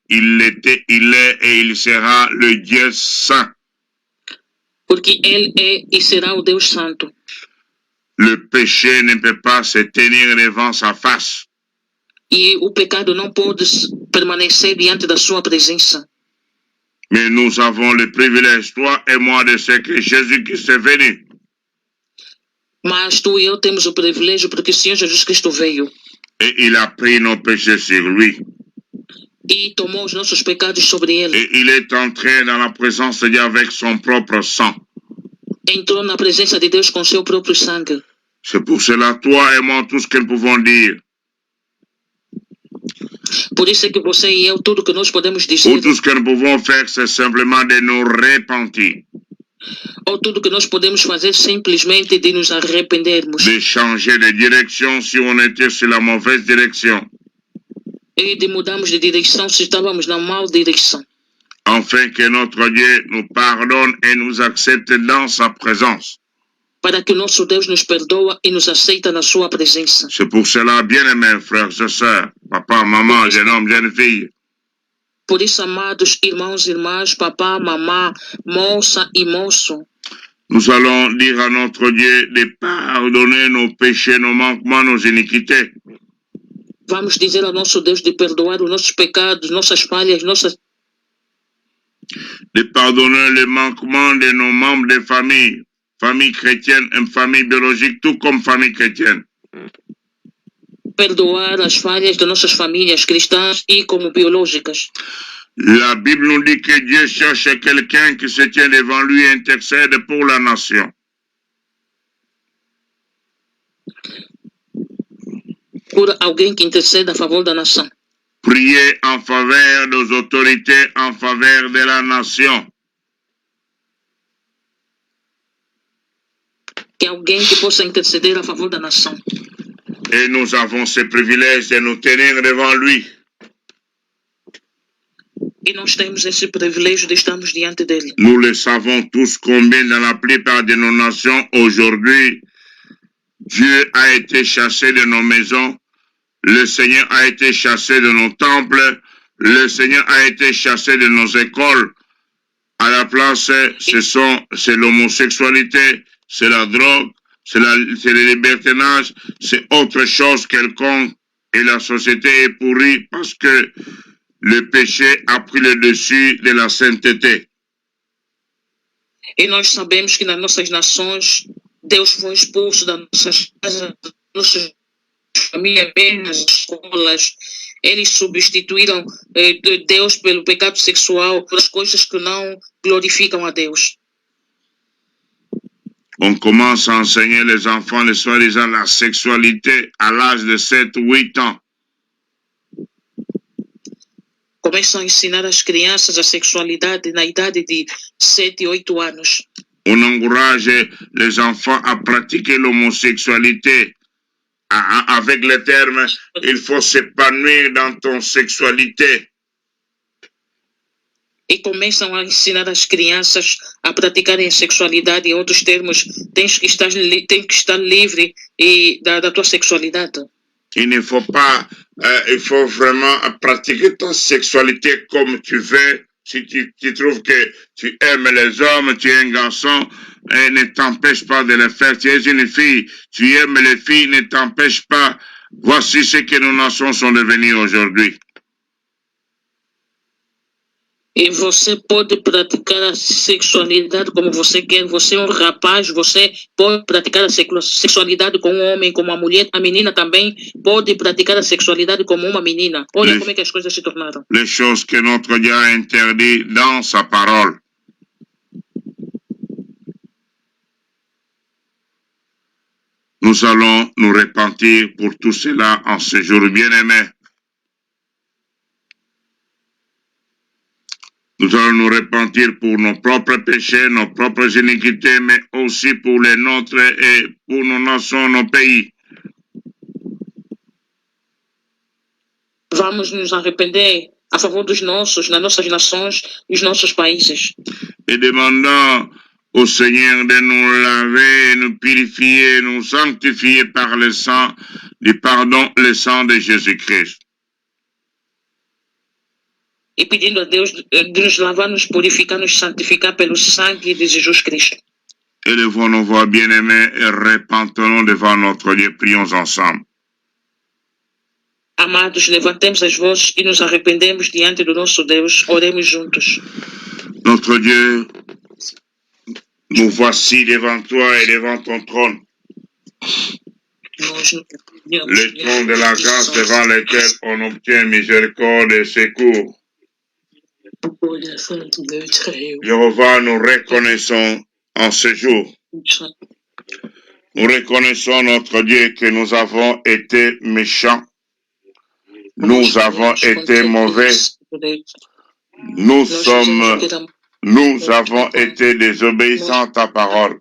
et il sera le Dieu saint. Porque Ele é e será o Deus Santo. Le péché ne peut pas se tenir devant sa face. E o pecado não pode permanecer diante da sua presença. Mais nous avons le privilège, toi et moi, de ce que Jésus-Christ est venu. Mas tu e eu temos o privilégio porque o Senhor Jesus Cristo veio. Et il a pris nos péchés sur lui. E tomou os nossos pecados sobre ele. Et il est entré dans la présence de Dieu avec son propre sang. Entrou na presença de Deus com seu próprio sangue. C'est pour cela, toi et moi, tout ce que nous pouvons dire. Por isso é que você e eu, tudo que nós podemos dizer. Ou tout ce que nous pouvons faire, c'est simplement de nous repentir. Ou tudo que nós podemos fazer simplesmente de nos arrependermos. De changer de direction si on était sur la mauvaise direction. E de mudarmos de direção se estávamos na mal direção. Afin que notre Dieu nous pardonne et nous accepte dans sa présence. Para que o nosso Deus nos perdoa e nos aceita na sua presença. C'est pour cela, bien-aimés frères et sœurs, papa, maman, jeune homme, jeune fille. Por isso, amados irmãos e irmãs, papá, mamá, moça e moço. Nous allons dire à notre Dieu de pardonner nos péchés, nos manquements, nos iniquités. Vamos dizer ao nosso Deus de perdoar os nossos pecados, nossas falhas, nossas... De pardonner les manquements de nos membres de famille, famille chrétienne et famille biologique, tout comme famille chrétienne. Perdoar as falhas de nossas famílias cristãs e como biológicas. La Bible nous dit que Dieu cherche quelqu'un qui se tient devant lui et intercède pour la nation. Procura alguém que interceda a favor da nação. Priez en faveur des autorités, en faveur de la nation. Que alguém que possa interceder a favor da nação. Et nous avons ce privilège de nous tenir devant lui. E nós temos esse privilégio de estarmos diante dele. Nous le savons tous combien dans la plupart de nos nations aujourd'hui, Dieu a été chassé de nos maisons, le Seigneur a été chassé de nos temples, le Seigneur a été chassé de nos écoles. À la place, c'est l'homosexualité, c'est la drogue, c'est le libertinage, c'est autre chose quelconque. Et la société est pourrie parce que le péché a pris le dessus de la sainteté. E nós sabemos que nas nossas nações, Deus foi expulso das nossas casas, das nossas famílias, nas escolas. Eles substituíram Deus pelo pecado sexual, pelas coisas que não glorificam a Deus. On commence à enseigner les enfants, les soi-disant, la sexualité à l'âge de 7 ou 8 ans. Começam a ensinar as crianças a sexualidade na idade de 7, 8 anos. On encourage les enfants à pratiquer l'homosexualité avec le terme « il faut s'épanouir dans ton sexualité ». E começam a ensinar as crianças a praticarem a sexualidade, em outros termos, tens que estar livre da tua sexualidade. Il ne faut pas, il faut vraiment pratiquer ta sexualité comme tu veux. Si tu trouves que tu aimes les hommes, tu es un garçon, ne t'empêche pas de le faire. Tu es une fille, tu aimes les filles, ne t'empêche pas. Voici ce que nos nations sont devenues aujourd'hui. E você pode praticar a sexualidade como você quer. Você é um rapaz, você pode praticar a sexualidade com um homem, como uma mulher. A menina também pode praticar a sexualidade como uma menina. Olha como é que as coisas se tornaram. Les choses que notre Dieu a interdites dans sa parole. Nous allons nous repentir pour tout cela en ce jour bien-aimé. Nous allons nous repentir pour nos propres péchés, nos propres iniquités, mais aussi pour les nôtres et pour nos nations, nos pays. Vamos nos arrepender a favor dos nossos, nas nossas nações e os nossos países. Et demandant au Seigneur de nous laver, nous purifier, nous sanctifier par le sang du pardon, le sang de Jésus-Christ. E pedindo a Deus de nos lavar, nos purificar, nos santificar pelo sangue de Jesus Cristo. Élevons nos voix bien-aimés et repentons devant notre Dieu. Prions ensemble. Amados, levantemos as vozes e nos arrependemos diante do nosso Deus. Oremos juntos. Notre Dieu, nous voici devant toi et devant ton trône. Le trône de la grâce devant lequel on obtient miséricorde et secours. Jéhovah, nous reconnaissons en ce jour. Nous reconnaissons, notre Dieu, que nous avons été méchants. Nous avons été mauvais. Nous avons été désobéissants à ta parole.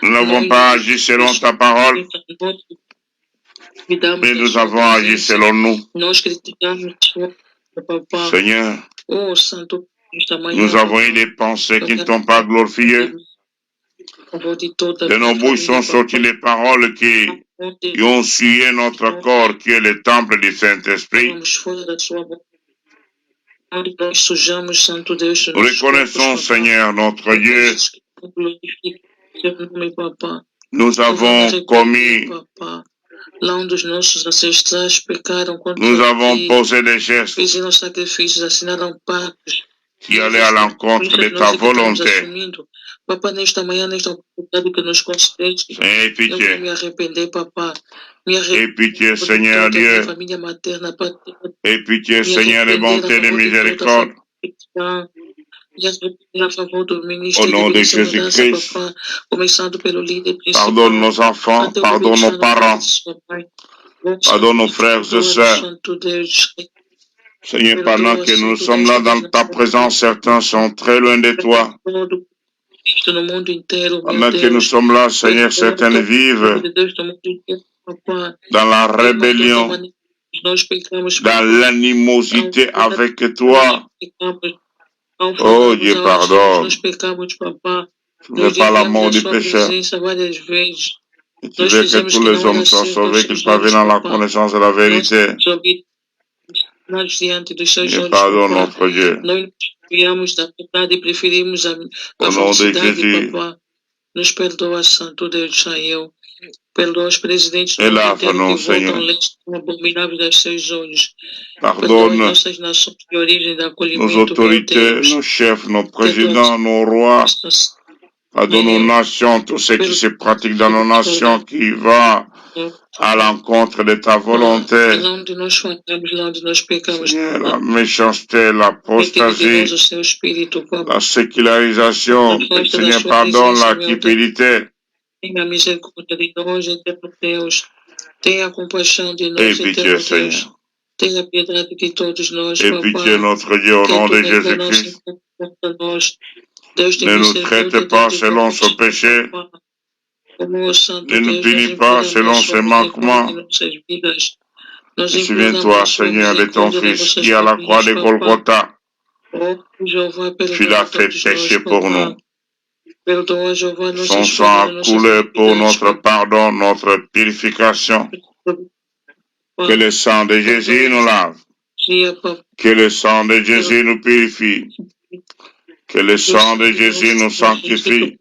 Nous n'avons pas agi selon ta parole, mais nous avons agi selon nous. Seigneur, nous avons eu des pensées qui ne t'ont pas glorifié. De nos bouches sont sorties les paroles qui ont sué notre corps, qui est le temple du Saint-Esprit. Nous reconnaissons, Seigneur, notre Dieu, nous avons commis, nous avons posé des gestes qui allaient à l'encontre de ta volonté. Aie pitié. Aie pitié, Seigneur Dieu. Aie pitié, Seigneur de bonté et de miséricorde. A favor do Au ministério nom de de segurança, Jésus-Christ, papá, começando pelo líder pardonne principal, nos enfants, até o pardonne nos comissário parents, Félix, papai. Vossa pardonne nos frères et perdoa no sœurs. Santo Deus. Seigneur, pendant Perdoa, que nous Santo sommes Deus, là todas dans as ta présence, certains sont très loin de toi. todo Cristo no mundo inteiro, meu Pendant que nous Deus. sommes là, Seigneur, Perdoa certains todo vivent de Deus no mundo inteiro, papá. dans la De uma de outra rébellion, maneira, nós pecamos, dans papá. l'animosité avec Nós toi. pecamos. Ao Oh falarmos, Dieu, ao agirmos, nós pardonne. pecamos, papá. Tu ne veux Nós pas la desviamos mort da du sua pécheur. presença várias vezes. Et tu Nós veux que fizemos tous que les não hommes era soient certo aos sauvés, qu'ils seus parviennent olhos, à la papá. connaissance de la Nós vérité. nós diante dos seus Dieu, olhos, pardonne papá. notre Dieu. Nós viemos da verdade e preferimos a Au nom de falsidade, Jésus, papá. Nos perdoa, Santo Deus, Senhor. Perdoa os presidentes do et mundo inteiro que lave-nous, votam Seigneur. leis abomináveis aos seus olhos. Perdoa as Pardonne nossas nações de origem de nos acolhimento, meu autorités, Deus. nos chefs, nos Que a tua présidents, nos rois. Pardonne nos Senhor, nations, tout ce qui se pratique dans nos nations, qui va à l'encontre de ta volonté. lá onde nós falhamos, lá onde nós pecamos, Seigneur, la méchanceté, retire de nós l'apostasie, o seu espírito, papá. la sécularisation. Afasta da Seigneur, sua pardonne presença, la meu Deus. cupidité. Tenha misericórdia de nós, eterno Deus. Tenha compaixão de Aie nós, pitié, eterno Deus. Seigneur. Tenha piedade de todos nós, Aie pitié, papá. notre Dieu, au Que a nom tua de reina não se Jésus-Christ. importa nós. Deus tem Ne nous misericórdia traite pas de selon nós, ce péché. papá. Como o Santo Ne nous Deus, nós punis pas imploramos a selon sua ses misericórdia manquements. em nossas vidas. Nós Et imploramos souviens-toi, a sua Seigneur, de ton misericórdia nas Fils nossas qui, à la croix famílias, de papá. Golgotha, Oh, Jeová, tu l'as perdoa fait todos nós, pécher pour papá. nous. Perdoa, Jeová, Son nossas sang falhas, a nossas coulé pour vidas, notre pardon, notre purification. Que le sang de Jésus nous lave. Que le sang de Jésus nous purifie. Que le sang de Jésus nous sanctifie.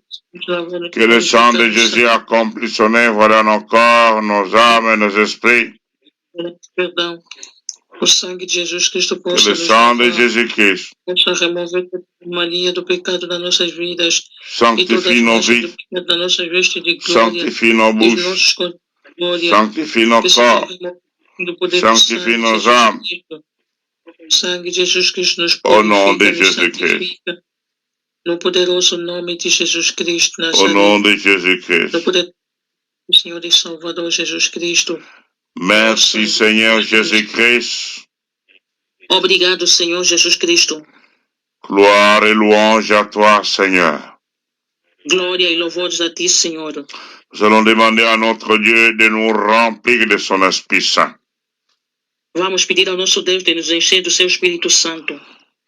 Que le sang de Jésus accomplisse son œuvre dans nos corps, nos âmes et nos esprits. Perdão. O sangue de Jesus Cristo Que possa le nos sang de lavar, Jésus-Christ possa remover toda a mania do pecado das nossas vidas e todas sanctifie as nos manchas do vies, pecado das nossas vestes de glória sanctifie nos e os bouches, nossos corpos de glória, sanctifie nos que seja corps, removido do poder do sanctifie sangue de nos Jesus âmes. Cristo. O sangue de Jesus Cristo nos Au nom de purifica, nos Jésus-Christ. santifica. No poderoso nome de Jesus Cristo, Au nom Nazaré. de Jésus-Christ. No poder do Senhor e Salvador Jesus Cristo. Merci Seigneur Jésus-Christ. Obrigado, Senhor Jesus Cristo. Gloire et louange à toi, Seigneur. Glória e louvores a ti, Senhor. Nous allons demander à notre Dieu de nous remplir de son Esprit Saint. Vamos pedir ao nosso Deus de nos encher do seu Espírito Santo.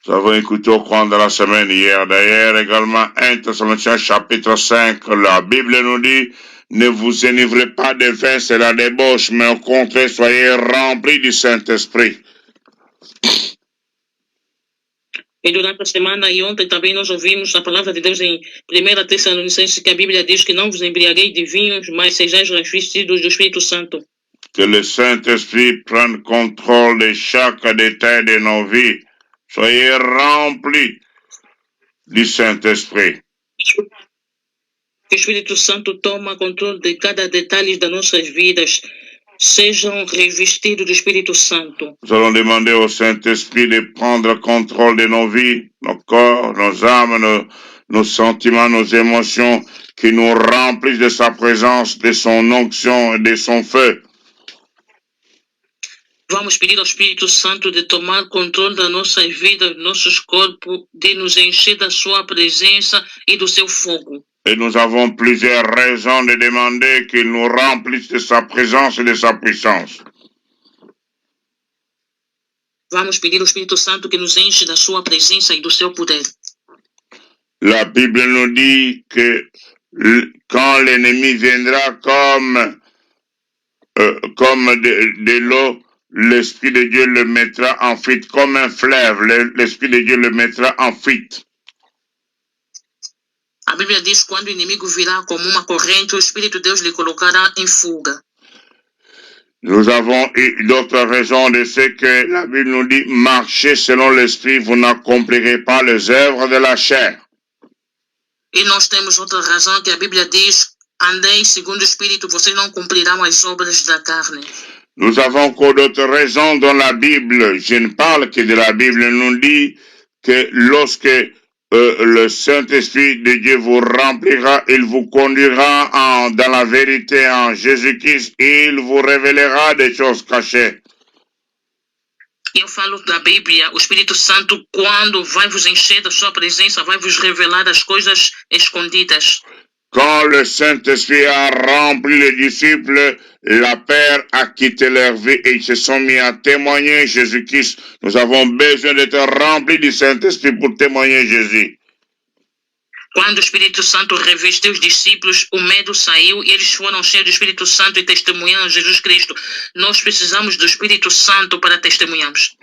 Nous avons écouté au cours de la semaine hier, d'ailleurs également 1 Thessaloniciens chapitre 5, la Bible nous dit, ne vous enivrez pas de vin, c'est la débauche, mais au contraire, soyez remplis du Saint-Esprit. E durante a semana e ontem também nós ouvimos a palavra de Deus em 1 Tessalonicenses, que a Bíblia diz que não vos embriagueis de vinhos, mas sejais revestidos do Espírito Santo. Que le Saint-Esprit prenne contrôle de chaque détail de nos vies. Soyez remplis du Saint-Esprit. Que o Espírito Santo toma controle de cada detalhe das nossas vidas. Sejam revestidos do Espírito Santo. Nous allons demander au Saint-Esprit de prendre contrôle de nos vies, nos corps, nos âmes, nos sentiments, nos émotions, qui nous remplissent de sa présence, de son onction et de son feu. Vamos pedir ao Espírito Santo de tomar controle das nossas vidas, nossos corpos, de nos encher da sua presença e do seu fogo. Et nous avons plusieurs raisons de demander qu'il nous remplisse de sa présence et de sa puissance. Vamos pedir ao Espírito Santo que nos enche da sua presença e do seu poder. La Bible nous dit que quand l'ennemi viendra comme de l'eau, l'Esprit de Dieu le mettra en fuite, comme un fleuve, l'Esprit de Dieu le mettra en fuite. A Bíblia diz que quando o inimigo virá como uma corrente, o Espírito de Deus lhe colocará em fuga. Nous avons d'autres raisons de ce que la Bible nous dit, marchez selon l'Esprit, vous n'accomplirez pas les œuvres de la chair. E nós temos outra razão que a Bíblia diz, andei segundo o Espírito, vocês não cumprirão as obras da carne. Nous avons encore d'autres raisons dans la Bible. Je ne parle que de la Bible. Elle nous dit que lorsque le Saint-Esprit de Dieu vous remplira, il vous conduira dans la vérité en Jésus-Christ, il vous révélera des choses cachées. Eu falo da Bíblia, o Espírito Santo, quando vai vos encher da sua presença, vai vos revelar as coisas escondidas. Quand le Saint-Esprit a rempli les disciples, la Père a quitté leur vie et ils se sont mis à témoigner Jésus-Christ. Nous avons besoin d'être remplis du Saint-Esprit pour témoigner Jésus. Quando o Espírito Santo revestiu os discípulos, o medo saiu e eles foram cheios do Espírito Santo e testemunhando Jesus Cristo. Nós precisamos do Espírito Santo para testemunharmos.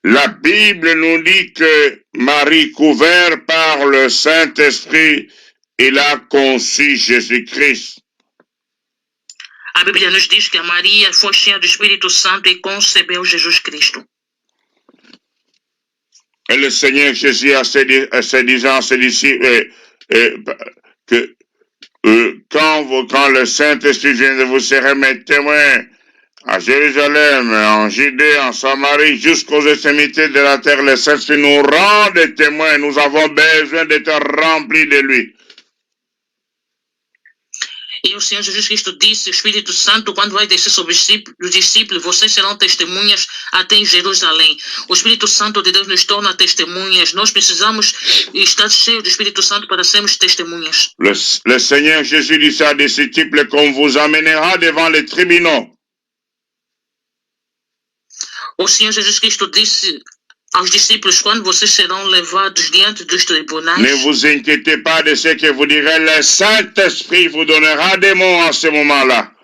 La Bible nous dit que Marie, couverte par le Saint-Esprit, il a conçu Jésus-Christ. A Bíblia nos diz que a Maria foi cheia do Espírito Santo e concebeu Jesus Cristo. Et le Seigneur Jésus a disant à ses disciples que quand le Saint-Esprit vient de vous serrer mes témoins à Jérusalem, en Judée, en Samarie, jusqu'aux extrémités de la terre, le Saint-Esprit nous rend des témoins. Nous avons besoin d'être remplis de lui. E o Senhor Jesus Cristo disse, o Espírito Santo, quando vai descer sobre os discípulos, vocês serão testemunhas até em Jerusalém. O Espírito Santo de Deus nos torna testemunhas. Nós precisamos estar cheios do Espírito Santo para sermos testemunhas. Le Seigneur Jésus dit à des disciples qu'on vous amènera devant les tribunaux. O Senhor Jesus Cristo disse aos discípulos, quando vocês serão levados diante dos tribunais, ne vous inquiétez pas de ce que vous direz, le Saint-Esprit vous donnera des mots en ce moment-là.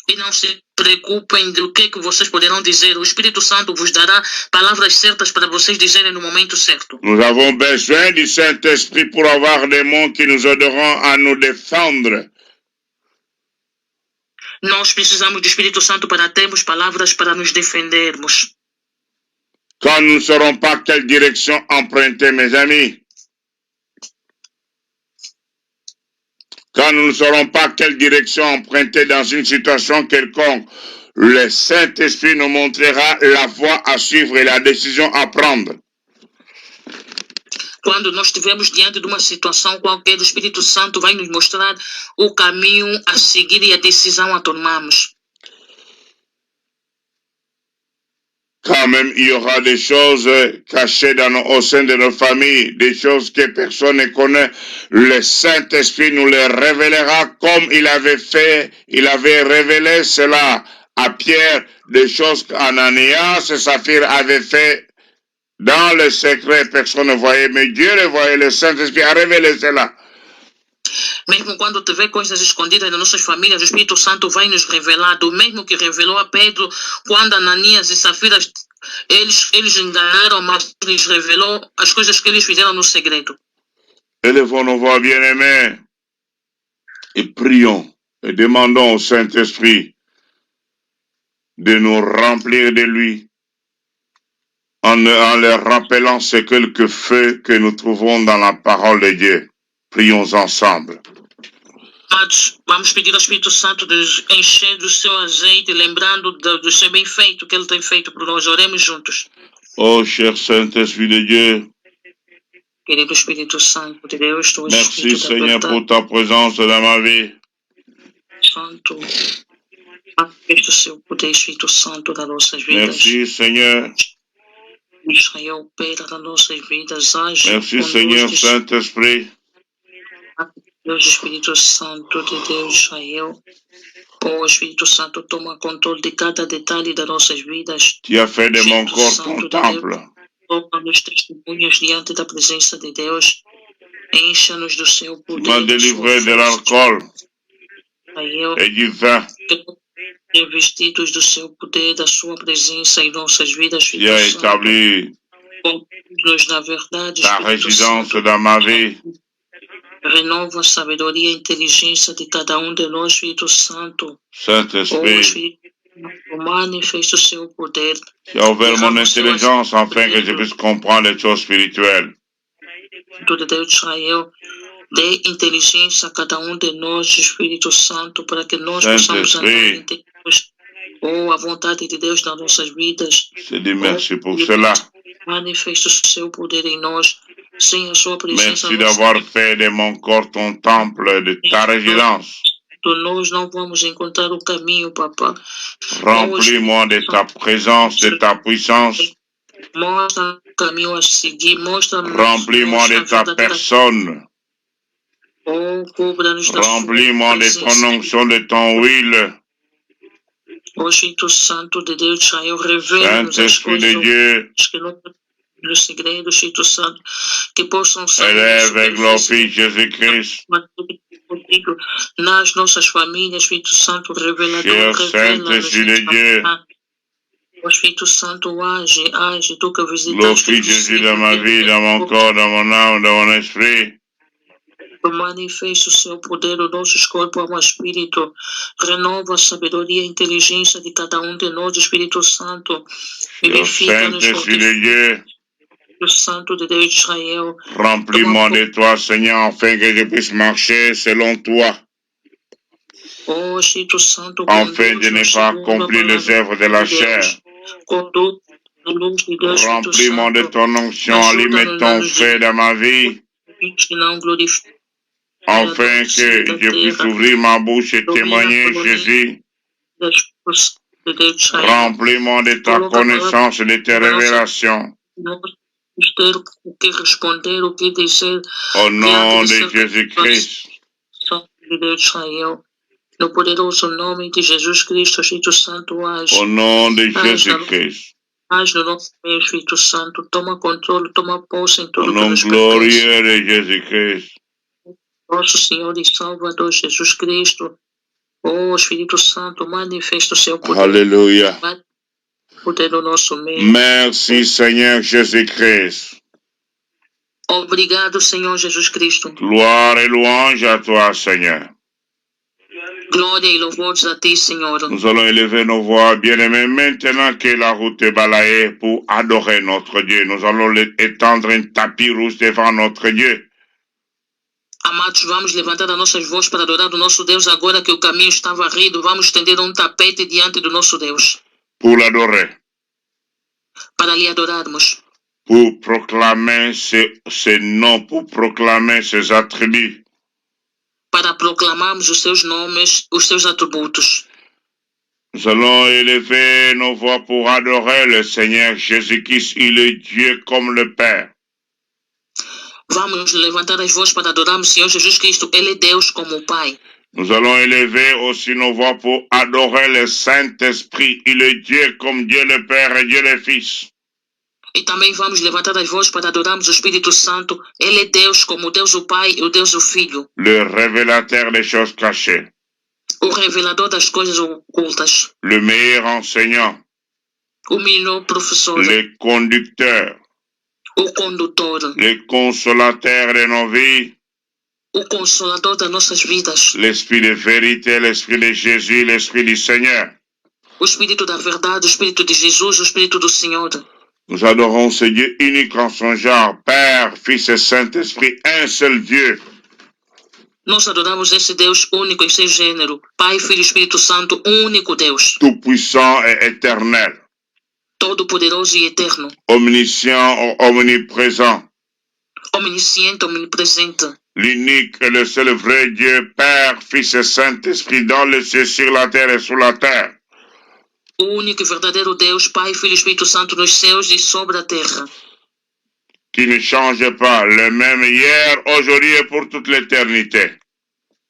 E não se preocupem do que vocês poderão dizer. O Espírito Santo vos dará palavras certas para vocês dizerem no momento certo. Nous avons besoin du Saint-Esprit pour avoir des mots qui nous aideront à nous défendre. Nós precisamos do Espírito Santo para termos palavras para nos defendermos. Quand nous ne saurons pas quelle direction emprunter, mes amis, quand nous ne saurons pas quelle direction emprunter dans une situation quelconque, le Saint-Esprit nous montrera la voie à suivre et la décision à prendre. Quando nós estivermos diante de uma situação qualquer, o Espírito Santo vai nos mostrar o caminho a seguir e a decisão a tomarmos. Quand même, il y aura des choses cachées au sein de nos familles, des choses que personne ne connaît. Le Saint-Esprit nous les révélera comme il avait révélé cela à Pierre, des choses qu'Ananias et Saphir avaient fait dans le secret, personne ne voyait, mais Dieu le voyait, le Saint-Esprit a révélé cela. Mesmo quando tiver coisas escondidas das nossas famílias, o Espírito Santo vai nos revelar, do mesmo que revelou a Pedro, quando Ananias e Safira, eles enganaram, mas lhes revelou as coisas que eles fizeram no segredo. Élevons nos voix bien-aimés et prions et demandons au Saint-Esprit de nous remplir de lui en leur rappelant ces quelques feux que nous trouvons dans la parole de Dieu. Prions ensemble. Vamos pedir ao Espírito Santo de nos encher do seu azeite, lembrando do seu bem feito que ele tem feito por nós. Oremos juntos. Oh, cher Saint-Esprit de Dieu. Querido Espírito Santo de Deus, tu és Merci Seigneur pour ta présence dans ma vie. Santo, manifesta o seu poder, Espírito Santo, das nossas vidas. Merci Seigneur. Israel opera nas nossas vidas. Age Merci Seigneur Saint-Esprit. Deus, Espírito Santo de Deus, Israel. Oh, Espírito Santo, toma controle de cada detalhe das nossas vidas. Tu as fait de mon corps ton temple. Toma-nos testemunhas diante da presença de Deus. Encha-nos do seu poder. Tu m'as délivré de l'alcool et du vin. Revestidos do seu poder, da sua presença em nossas vidas. Tu as établi na verdade, ta résidence dans ma vie. Renova a sabedoria e a inteligência de cada de nós, Espírito Santo. Saint-Esprit, manifeste o seu poder. tu as ouvert mon intelligence afin que je puisse comprendre les choses spirituelles. Tudo Deus de Israel, dê inteligência a cada de nós, Espírito Santo, para que nós possamos andar em Deus. Oh, a vontade de Deus nas nossas vidas. Je te dis merci pour cela. Manifeste o seu poder em nós. Sem a sua presença, Merci d'avoir fait de mon corps ton temple, de ta résidence. nós não vamos encontrar o caminho, papá. Remplis-moi de ta présence, de ta puissance. Mostra o caminho a seguir. Remplis-moi de ta personne. Oh, cubra-nos da Remplis-moi de ton onction, de ton huile. O Espírito Santo de Deus de Israel, revela-nos as Saint-Esprit coisas de Dieu, que não no segredo, Espírito Santo, que possam sair élève et glorifie Jésus-Christ. Nas nossas famílias, Espírito Santo, revelador, revela-nos. O Espírito Santo age, tu que visitaste. Glorifie Jésus dans ma vie, dans mon corps, dans mon âme, dans mon esprit. Manifesta o seu poder, o nossos corpos, alma, espírito. Renova a sabedoria e inteligência de cada de nós, Espírito Santo. Vivifica-nos com o Santo de Deus de Israel. Remplis-moi de toi, Seigneur, afin que je puisse marcher selon toi. Oh, Espírito Santo, afin de ne pas accomplir les œuvres de la chair. Remplis-moi de ton onction, allume ton feu dans ma vie. Afin que je puisse ouvrir ma bouche et témoigner Jésus. Remplis-moi de ta connaissance et de tes révélations. Au nom de Jésus-Christ. No poderoso nome de Jesus Cristo, Espírito Santo, age. Au nom de Jésus-Christ. Age no nosso meio, Espírito Santo. Toma controle, toma posse em tudo Au nom glorieux de Jésus-Christ. Nosso Senhor e Salvador Jesus Cristo. Oh, Espírito Santo, manifesta o seu poder. Alléluia. Poder no nosso meio. Merci, Seigneur Jésus-Christ. Obrigado, Senhor Jesus Cristo. Gloire et louange à toi, Seigneur. Glória e louvores a ti, Senhor. Nous allons élever nos voix, bien-aimés, maintenant que la route est balayée pour adorer notre Dieu. Nous allons étendre un tapis rouge devant notre Dieu. Amados, vamos levantar as nossas vozes para adorar o nosso Deus agora que o caminho está varrido. Vamos estender tapete diante do nosso Deus. Pour l'adorer. Para lhe adorarmos. Pour proclamer ses noms, pour proclamer ses attributs. Para proclamarmos os seus nomes, os seus atributos. Nous allons élever nos voix pour adorer le Seigneur Jésus-Christ. Il est Dieu comme le Père. Vamos levantar as vozes para adorarmos o Senhor Jesus Cristo. Ele é Deus como o Pai. Nous allons élever aussi nos voix pour adorer le Saint-Esprit. Il est Dieu comme Dieu le Père et Dieu le Fils. E também vamos levantar as vozes para adorarmos o Espírito Santo. Ele é Deus como Deus o Pai e o Deus o Filho. Le révélateur des choses cachées. O revelador das coisas ocultas. Le meilleur enseignant. O melhor professor. Le conducteur. O condutor. Le consolateur de nos vies. O consolador das nossas vidas. L'esprit de vérité, l'esprit de Jésus, l'esprit du Seigneur. O Espírito da verdade, o Espírito de Jesus, o Espírito do Senhor. Nous adorons ce Dieu unique en son genre, Père, Fils et Saint-Esprit, un seul Dieu. Nós adoramos esse Deus único em seu gênero, Pai, Filho e Espírito Santo, único Deus. Tout-puissant et éternel. Todo-poderoso e eterno. Omniscient, omniprésent. Omnisciente, omnipresente. L'unique et le seul vrai Dieu, Père, Fils et Saint-Esprit, dans les cieux, sur la terre et sous la terre. O único e verdadeiro Deus, Pai, Filho e Espírito Santo nos céus e sobre a terra. Qui ne change pas, le même hier, aujourd'hui et pour toute l'éternité.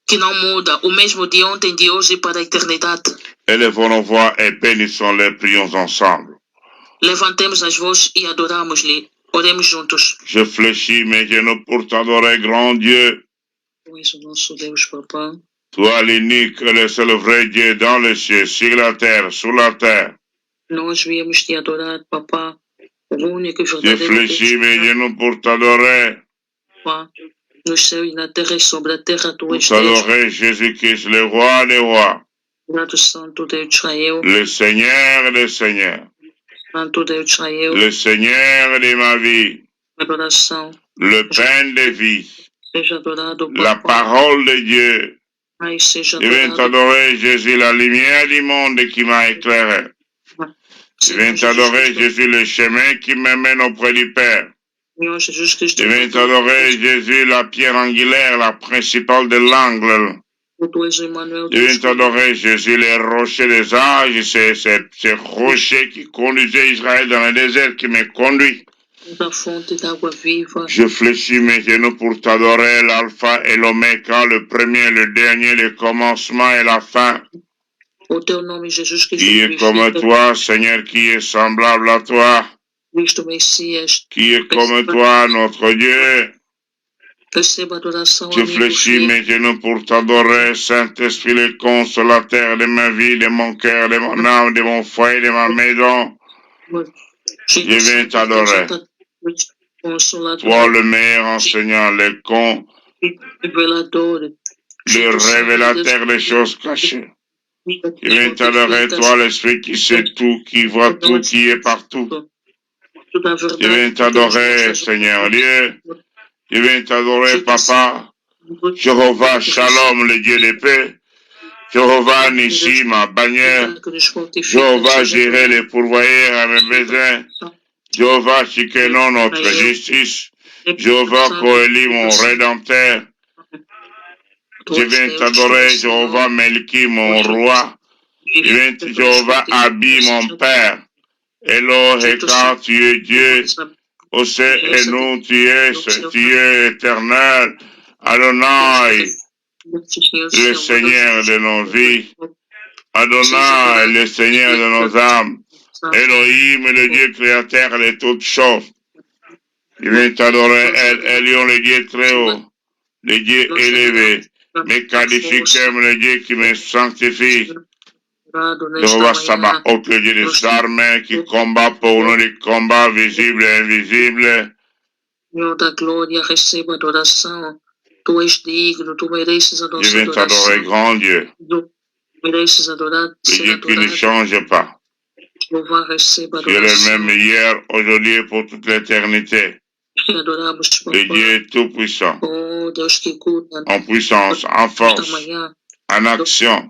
Que não muda, o mesmo de ontem, de hoje e para a eternidade. Élevons nos voix et bénissons-les, prions ensemble. Levantemos as vozes e adoramos-lhe. Oremos juntos. Je fléchis mes genoux pour t'adorer, grand Dieu. Tu és o nosso Deus, Papá. Toi l'unique et le seul vrai Dieu dans les cieux, sur la terre, sous la terre. Nós viemos te adorar, Papá. O único e Je verdadeiro fléchis mes Deus. genoux pour t'adorer. Papá, nos céus e na terra e sobre a terra, tu Pour és Deus. t'adorer, Jésus-Christ, le roi des rois. Santo, Santo Deus de Israel. Le Seigneur des seigneurs. Santo Deus de Israel. Le Seigneur de ma vie. Adoração. Le pain de vie. Seja adorado, La Papá. parole de Dieu. Pai, seja Je viens adorado. t'adorer, Jésus, la lumière du monde qui m'a éclairé. Je viens t'adorer, Jésus, le chemin qui me mène auprès du Père. Je viens t'adorer, Jésus, la pierre angulaire, la principale de l'angle. Je viens t'adorer, Jésus, les rochers des âges, ces rochers qui conduisaient Israël dans le désert, qui me conduit. Je fléchis mes genoux pour t'adorer, l'alpha et l'oméga, le premier, le dernier, le commencement et la fin. Qui est comme toi, Seigneur, qui est semblable à toi? Qui est comme toi, notre Dieu? Je fléchis mes genoux pour t'adorer, Saint-Esprit, le consolateur de ma vie, de mon cœur, de mon âme, de mon foyer, de ma maison. Je viens t'adorer. Toi, le meilleur enseignant, le révélateur des choses cachées. Je viens t'adorer, toi, l'Esprit qui sait tout, qui voit tout, qui est partout. Je viens t'adorer, Seigneur Dieu. Je viens t'adorer, Papa. Jéhovah Shalom, le Dieu de paix. Jéhovah Nissi, ma bannière. Jéhovah Jireh, le pourvoyeur à mes besoins. Jéhovah Shikenon, notre justice. Jéhovah Koeli, mon rédempteur. Je viens t'adorer, Jéhovah Melki, mon roi. Je viens Jéhovah Abi, mon père. Eloheka, tu es Dieu. Osé et nous, tu es éternel. Adonai, le Seigneur de nos vies. Adonai, le Seigneur de nos âmes. Elohim, le Dieu créateur de toutes choses. Je viens t'adorer, Elion, le Dieu très haut, le Dieu élevé. Mekadishikem, le Dieu qui me sanctifie. Jéhovah Sabaoth, le Dieu des armées qui combat pour nous des combats visibles et invisibles. Je viens t'adorer, grand Dieu. Le Dieu qui ne change pas. Tu es le même hier, aujourd'hui et pour toute l'éternité. Le Dieu tout-puissant. En puissance, en force, en action.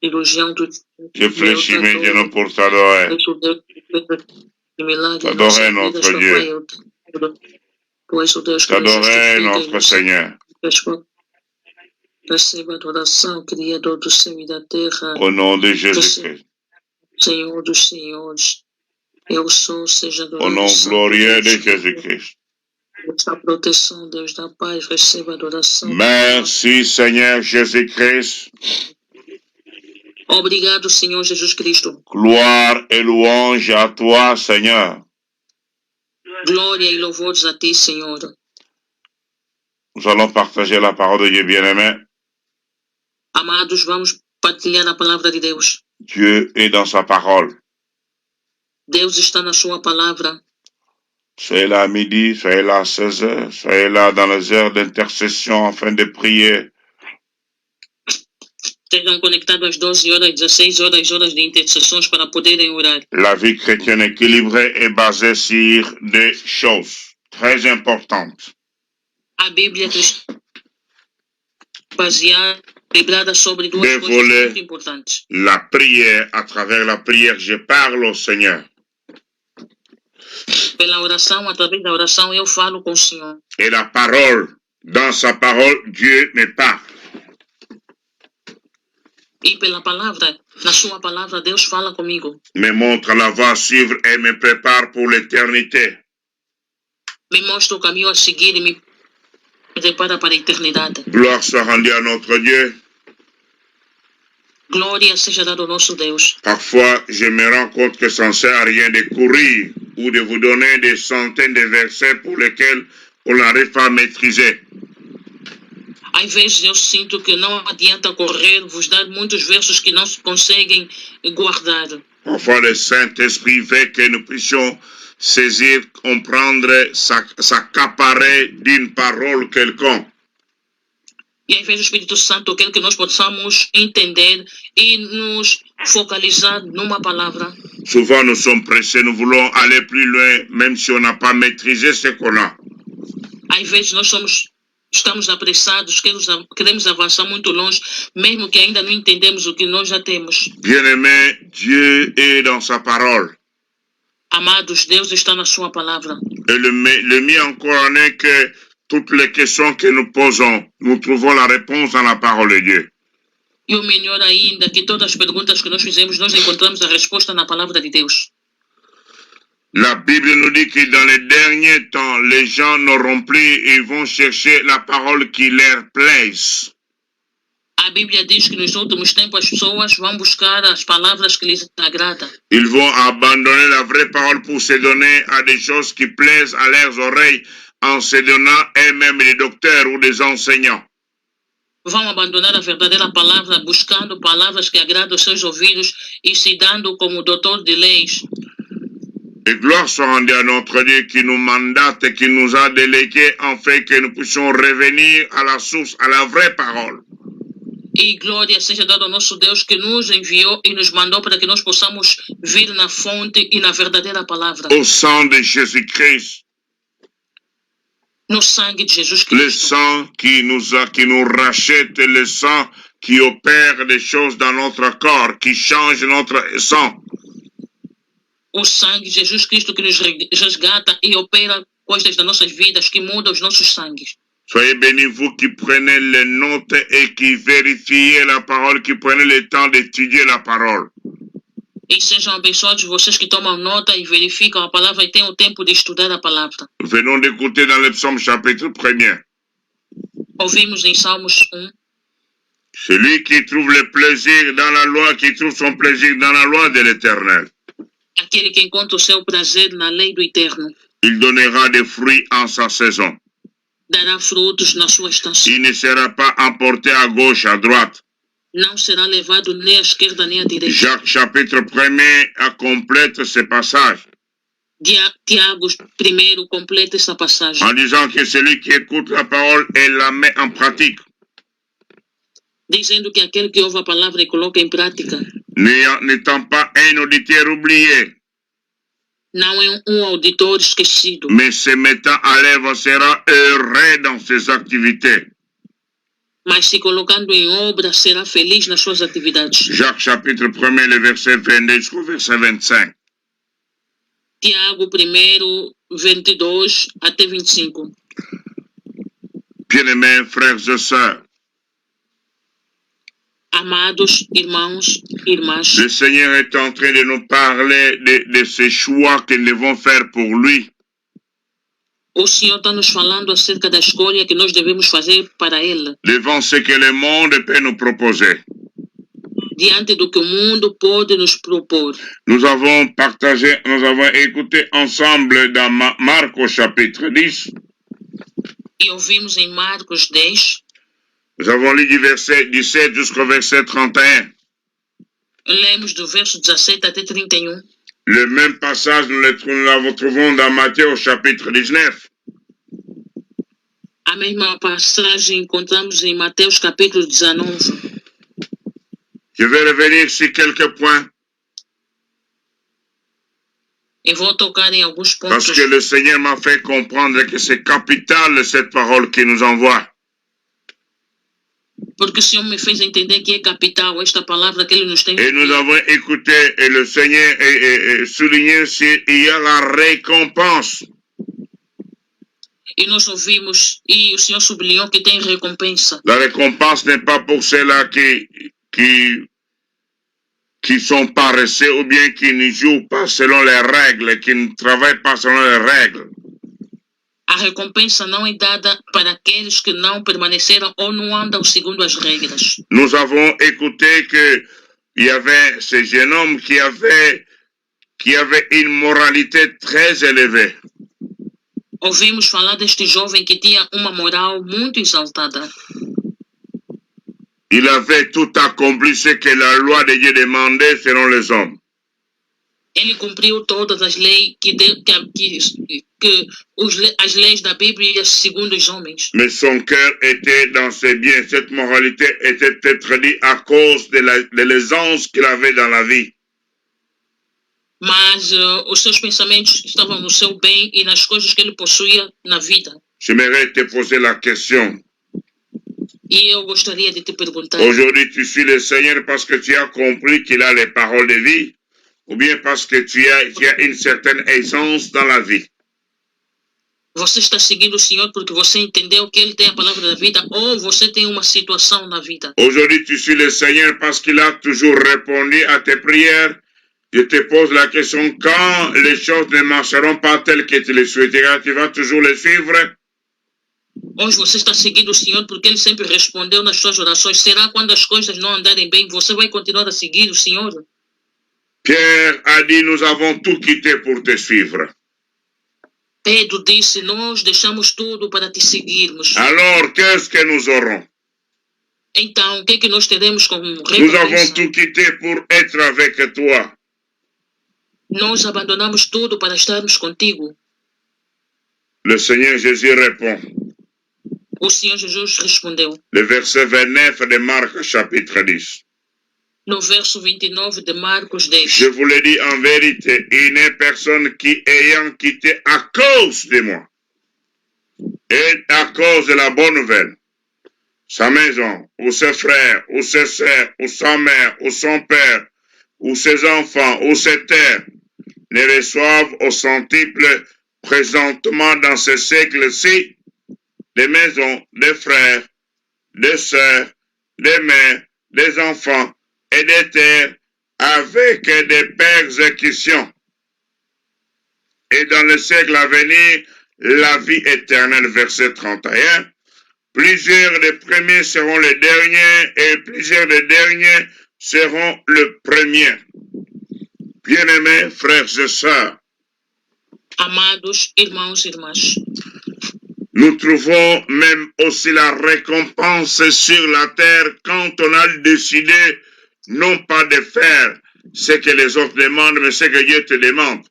Je fléchis mes genoux pour t'adorer. T'adorer notre Dieu. T'adorer notre Seigneur. Au nom de Jésus-Christ. Au nom glorieux de Jésus-Christ. Merci Seigneur Jésus-Christ. Obrigado, Senhor Jesus Cristo. Gloire et louange à toi, Seigneur. Glória e louvores a ti, Senhor. Nous allons partager la parole de Dieu bien-aimé. Amados, vamos partilhar a palavra de Deus. Dieu est dans sa parole. Deus está na sua palavra. Soyez là à midi, soyez là à 16h, soyez là dans les heures d'intercession afin de prier. Estejam conectados às 12 horas, 16 horas, horas de intercessões para poderem orar. La vie chrétienne équilibrée est basée sur des choses très importantes. A Bíblia baseada, equilibrada sobre duas coisas muito importantes. La prière, à travers la prière, je parle au Seigneur. Pela oração, através da oração, eu falo com o Senhor. Et la parole, dans sa parole, Dieu me parle. E pela palavra, na sua palavra, Deus fala comigo. Me montre la voie à suivre et me prépare pour l'éternité. Me mostra o caminho a seguir e me prepara para a eternidade. Gloire soit rendue à notre Dieu. Glória seja dada ao nosso Deus. Parfois, je me rends compte que ça ne sert à rien de courir ou de vous donner des centaines de versets pour lesquels on n'arrive pas à maîtriser. Às vezes eu sinto que não adianta correr, vos dar muitos versos que não se conseguem guardar. Parfois, le Saint-Esprit veut que nous puissions saisir, comprendre, s'accaparer d'une parole quelconque. E às vezes o Espírito Santo quer que nós possamos entender e nos focalizar numa palavra. Souvent, nous sommes pressés, nous voulons aller plus loin, même si on n'a pas maîtrisé ce qu'on a. Às vezes nós estamos apressados, queremos avançar muito longe, mesmo que ainda não entendemos o que nós já temos. Bien-aimé, Dieu est dans sa parole. Amados, Deus está na sua palavra. Et le mieux encore en est que toutes les questions que nous posons, nous trouvons la réponse dans la parole de Dieu. E o melhor ainda, que todas as perguntas que nós fizemos, nós encontramos a resposta na palavra de Deus. La Bible nous dit que dans les derniers temps, les gens n'auront plus, ils vont chercher la parole qui leur plaise. A Bíblia diz que nos últimos tempos as pessoas vão buscar as palavras que lhes agradam. Ils vont abandonner la vraie parole pour se donner à des choses qui plaisent à leurs oreilles en se donnant eux-mêmes des docteurs ou des enseignants. Vão abandonar a verdadeira palavra, buscando palavras que agradam aos seus ouvidos e se dando como doutor de leis. Et gloire soit rendue à notre Dieu qui nous mandate et qui nous a délégués en fait que nous puissions revenir à la source, à la vraie parole. E glória seja dada ao nosso Deus que nos enviou e nos mandou para que nós possamos vir na fonte e na verdadeira palavra. Au sang de Jésus-Christ. No sangue de Jesus Le Cristo. sang qui nous rachète, le sang qui opère des choses dans notre corps, qui change notre sang. O sangue de Jesus Cristo que nos resgata e opera coisas das nossas vidas, que muda os nossos sangues. Soyez bénis, vous qui prenez les notes et qui vérifiez la parole, qui prenez le temps d'étudier la parole. E sejam abençoados vocês que tomam nota e verificam a palavra e têm o tempo de estudar a palavra. Venons d'écouter dans le psaume chapitre 1er. Ouvimos em Salmos 1. Celui qui trouve le plaisir dans la loi, qui trouve son plaisir dans la loi de l'Éternel. Aquele que encontra o seu prazer na lei do Eterno. Il donnera des fruits en sa saison. Dará frutos na sua estação. Il ne sera pas emporté à gauche, à droite. Não será levado nem à esquerda nem à direita. Jacques chapitre 1er complète ce passage. Tiago primeiro completa essa passagem. En disant que celui qui écoute la parole et la met en pratique. Dizendo que aquele que ouve a palavra e coloca em prática. N'étant pas un auditeur oublié. Não é auditor esquecido. Mais se mettant à l'œuvre sera heureux dans ses activités. Mas se colocando em obra, será feliz nas suas atividades. Jacques chapitre 1er, le verset 22 jusqu'au verset 25. Tiago 1, 22 até 25. Bien-aimés frères et sœurs, Amados irmãos e irmãs, le Seigneur est en train de nous parler de ces choix que nous devons faire pour lui. o Senhor está nos falando acerca da escolha que nós devemos fazer para Ele. Devant ce que le monde peut nous proposer. Diante do que o mundo pode nos propor. Nous avons écouté ensemble dans Marc au chapitre 10. E ouvimos em Marcos 10. Nous avons lu du verset 17 jusqu'au verset 31. Lemos do verso 17 até 31. Le même passage, nous le trouvons dans Matthieu au chapitre 19. A mesma passagem encontramos em Mateus capítulo 19. Je vais revenir sur quelques points. Eu vou tocar em alguns pontos. Parce que le Seigneur m'a fait comprendre que c'est capital cette parole qu'il nous envoie. Porque o Senhor me fez entender que é capital esta palavra que Ele nos tem. Et nous avons écouté et le Seigneur est souligné s'il y a la récompense. E nós ouvimos e o Senhor sublinhou que tem recompensa. La récompense n'est pas pour ceux-là qui sont paresseux ou bien qui ne jouent pas selon les règles, qui ne travaillent pas selon les règles. A recompensa não é dada para aqueles que não permaneceram ou não andam segundo as regras. Nous avons écouté qu'il y avait ce jeune homme qui avait une moralité très élevée. Ouvimos falar deste jovem que tinha uma moral muito exaltada. Il avait tout accompli ce que la loi de Dieu demandait selon les hommes. Ele cumpriu todas as leis as leis da Bíblia segundo os homens. Mais son cœur était dans ses biens. Cette moralité était peut-être due à cause de l'aisance qu'il avait dans la vie. Mas os seus pensamentos estavam no seu bem e nas coisas que ele possuía na vida. J'aimerais te poser la question. E eu gostaria de te perguntar. Aujourd'hui, tu suis le Seigneur parce que tu as compris qu'il a les paroles de vie. ou bien parce que tu as une certaine aisance dans la vie. Você está seguindo o Senhor porque você entendeu que Ele tem a palavra da vida ou você tem uma situação na vida? Aujourd'hui, tu suis le Seigneur parce qu'il a toujours répondu à tes prières. Je te pose la question, quand les choses ne marcheront pas telles que tu les souhaiteras, tu vas toujours les suivre? Hoje você está seguindo o Senhor porque Ele sempre respondeu nas suas orações. Será quando as coisas não andarem bem, você vai continuar a seguir o Senhor? Pierre a dit, nous avons tout quitté pour te suivre. Pedro disse, nós deixamos tudo para te seguirmos. Alors, qu'est-ce que nous aurons? Então, o que é que nós teremos como recompensa? Nous avons tout quitté pour être avec toi. Nós abandonamos tudo para estarmos contigo. Le Seigneur Jésus répond. O Senhor Jesus respondeu. Le verset 29 de Marc, chapitre 10. No verso 29 de Marcos 10. Je vous le dis en vérité, il n'est personne qui, ayant quitté à cause de moi, et à cause de la bonne nouvelle, sa maison, ou ses frères, ou ses sœurs, ou sa mère, ou son père, ou ses enfants, ou ses terres, ne reçoivent au centuple présentement dans ce siècle-ci des maisons, des frères, des sœurs, des mères, des enfants, et des terres avec des persécutions. Et dans le siècle à venir, la vie éternelle, verset 31. Plusieurs des premiers seront les derniers et plusieurs des derniers seront les premiers. Bien-aimés frères et sœurs, Amados irmãos e irmãs, nous trouvons même aussi la récompense sur la terre quand on a décidé non pas de faire ce que les autres demandent, mais ce que Dieu te demande.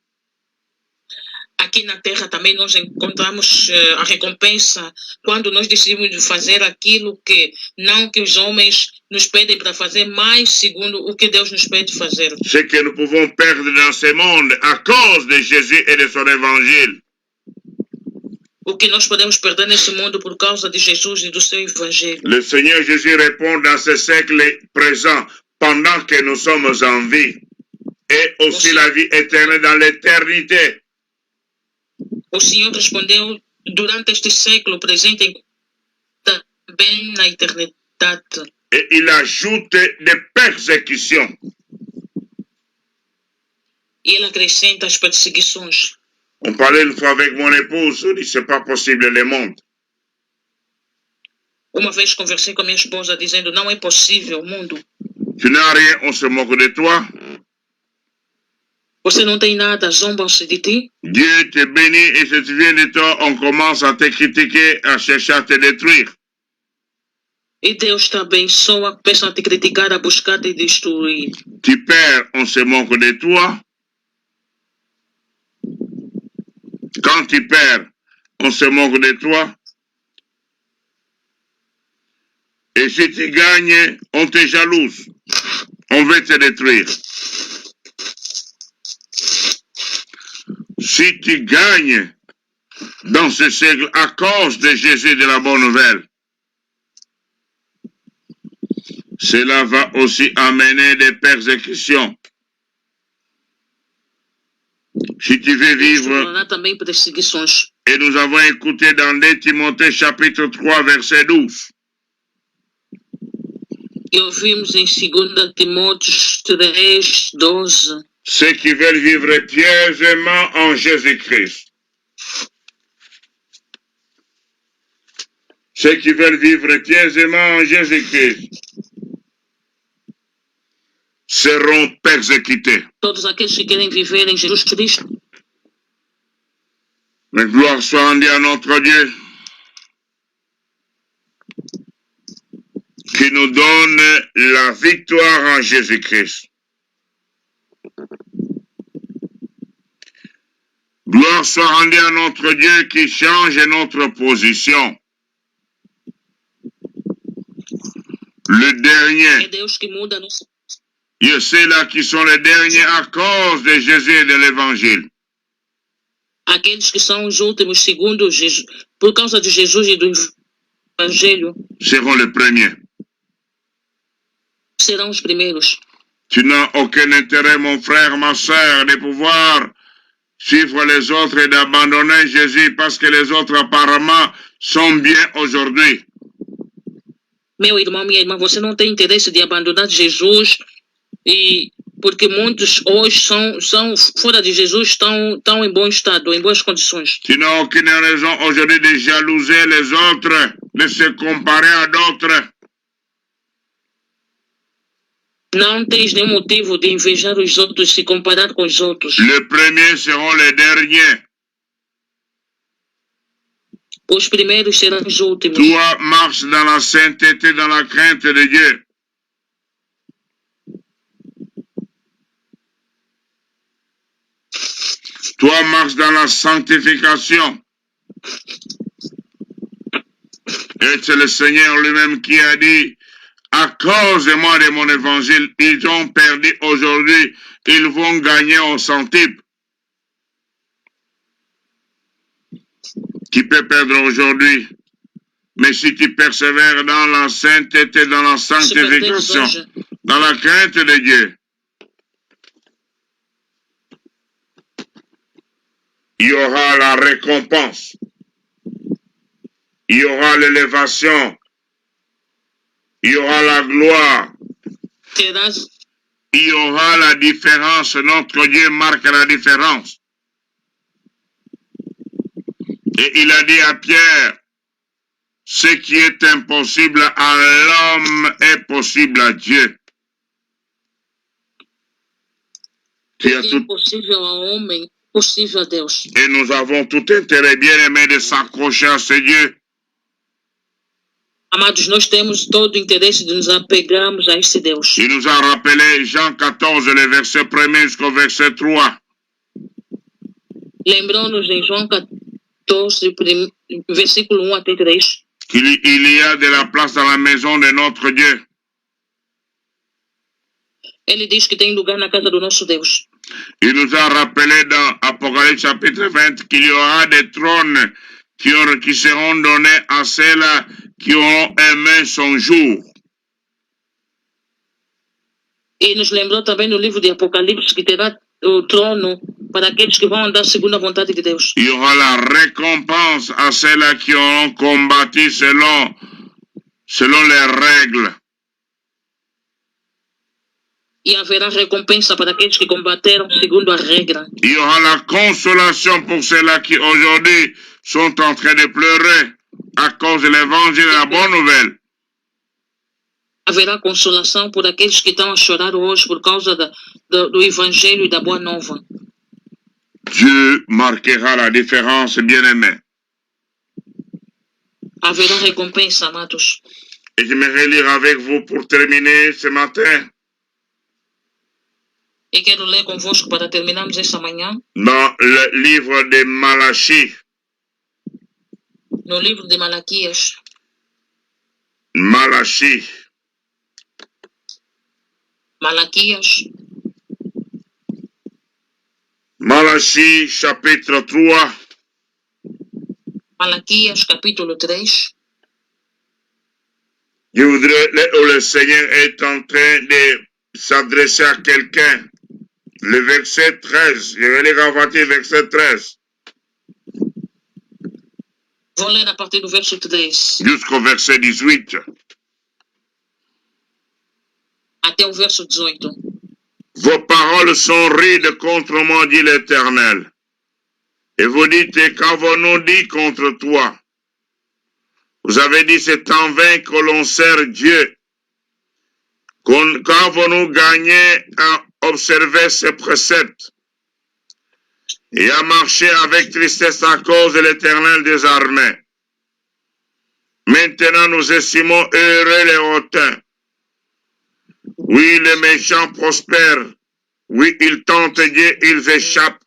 Aqui na Terra também nós encontramos a recompensa quando nós decidimos de fazer aquilo que não que os homens nos pedem para fazer, mas segundo o que Deus nos pede fazer. Ce que nous pouvons perdre dans ce monde à cause de Jésus et de son évangile. O que nós podemos perder nesse mundo por causa de Jesus e do seu evangelho. Le Seigneur Jésus répond dans ce siècle présent, pendant que nous sommes en vie, et aussi la vie éternelle dans l'éternité. O Senhor respondeu durante este século presente também na eternidade. Et il ajoute des persécutions. E ele acrescenta as perseguições. On parlait une fois avec mon épouse, on dit c'est pas possible le monde. Uma vez conversei com a minha esposa dizendo não é possível o mundo. Tu n'as rien, on se moque de toi. Você não tem nada, zombam-se de ti. Dieu te bénit et si tu viens de toi, on commence à te critiquer, à chercher à te détruire. E Deus te abençoa, começam a te criticar, a buscar te destruir. Tu perds, on se moque de toi. Quand tu perds, on se moque de toi. Et si tu gagnes, on te jalouse. On veut te détruire. Si tu gagnes dans ce siècle à cause de Jésus et de la bonne nouvelle, cela va aussi amener des persécutions. Si tu veux vivre, et nous avons écouté dans 2 Timothée chapitre 3 verset 12. E ouvimos em 2 Timóteo 3, 12. Ceux qui veulent vivre pieusement en Jésus-Christ. Ceux qui veulent vivre pieusement en Jésus-Christ seront persécutés. Todos aqueles que querem viver em Jesus Cristo. Mais gloire soit rendue à notre Dieu qui nous donne la victoire en Jésus-Christ. Gloire soit rendue à notre Dieu qui change notre position. Le dernier. Il y a ceux-là qui sont les derniers à cause de Jésus et de l'Évangile. Aqueles que são os últimos segundo Jesus, por causa de Jesus e do Evangelho, seront les premiers. Serão os primeiros. Tu n'as aucun intérêt, mon frère, ma soeur, de pouvoir suivre les autres et d'abandonner Jésus parce que les autres apparemment sont bien aujourd'hui. Meu irmão, minha irmã, você não tem interesse de abandonar Jesus, e porque muitos hoje são fora de Jesus, estão em bom estado, em boas condições. Tu n'as aucune raison aujourd'hui de jalouser les autres, de se comparer à d'autres. Não tens nenhum motivo de invejar os outros, se comparar com os outros. Les premiers seront les derniers. Os primeiros serão os últimos. Toi, marche dans la sainteté, dans la crainte de Dieu. Toi, marche dans la sanctification. Et c'est le Seigneur lui-même qui a dit, à cause de moi, de mon évangile, ils ont perdu aujourd'hui, ils vont gagner au centuple. Tu peux perdre aujourd'hui, mais si tu persévères dans la sainteté, dans la sanctification, dans la crainte de Dieu, il y aura la récompense, il y aura l'élévation, il y aura la gloire, il y aura la différence. Notre Dieu marque la différence. Et il a dit à Pierre, ce qui est impossible à l'homme est possible à Dieu. Et nous avons tout intérêt, bien aimé, de s'accrocher à ce Dieu. Amados, nós temos todo o interesse de nos apegarmos a esse Deus. Il nous a rappelé Jean 14, le verset 1 jusqu'au verset 3. Lembrou-nos em João 14, versículo 1 até 3. Il y a de la place dans la maison de notre Dieu. Ele diz que tem lugar na casa do nosso Deus. Il nous a rappelé dans Apocalypse chapitre 20 qu'il y aura des trônes qui seront donnés à ceux-là qui auront aimé son jour. E nos lembrou também no livro de Apocalipse que terá o trono para aqueles que vão andar segundo a vontade de Deus. Il y aura la récompense à ceux-là qui auront combattu selon les règles. E haverá recompensa para aqueles que combateram segundo a regra. Il y aura la consolation pour ceux-là qui aujourd'hui sont en train de pleurer à cause de l'évangile et la bonne nouvelle. Haverá consolação por aqueles que estão a chorar hoje por causa do evangelho e da boa nova. Dieu marquera la différence, bien-aimés. Haverá recompensa, amados. Et j'aimerais lire avec vous pour terminer ce matin. E quero ler convosco para terminarmos esta manhã. Dans le livre de Malachie. No livro de Malaquias. Malachie. Malaquias. Malachie, chapitre 3. Malaquias, capítulo 3. Je voudrais, où le Seigneur est en train de s'adresser à quelqu'un. Le verset 13. Je vais lire à partir du verset 13. Vou ler a partir do verso 13. Jusqu'au verset 18. Até o verso 18. Vos paroles sont rudes contre moi, dit l'Éternel. Et vous dites, qu'avons-nous dit contre toi? Vous avez dit, c'est en vain que l'on sert Dieu. Qu'avons-nous gagné à observer ses préceptes et à marcher avec tristesse à cause de l'Éternel des armées? Maintenant, nous estimons heureux les hautains. Oui, les méchants prospèrent. Oui, ils tentent Dieu, ils échappent.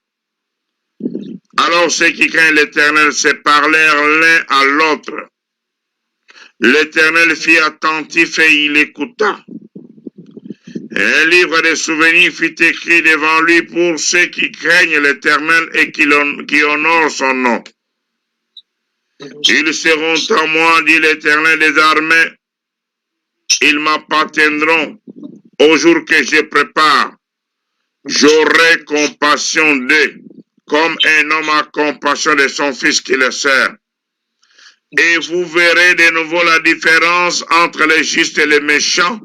Alors ceux qui craignent l'Éternel se parlèrent l'un à l'autre. L'Éternel fit attentif et il écouta. Un livre de souvenirs fut écrit devant lui pour ceux qui craignent l'Éternel et qui honorent son nom. Ils seront à moi, dit l'Éternel des armées. Ils m'appartiendront. au jour que je prépare, j'aurai compassion d'eux, comme un homme a compassion de son fils qui le sert. Et vous verrez de nouveau la différence entre les justes et les méchants,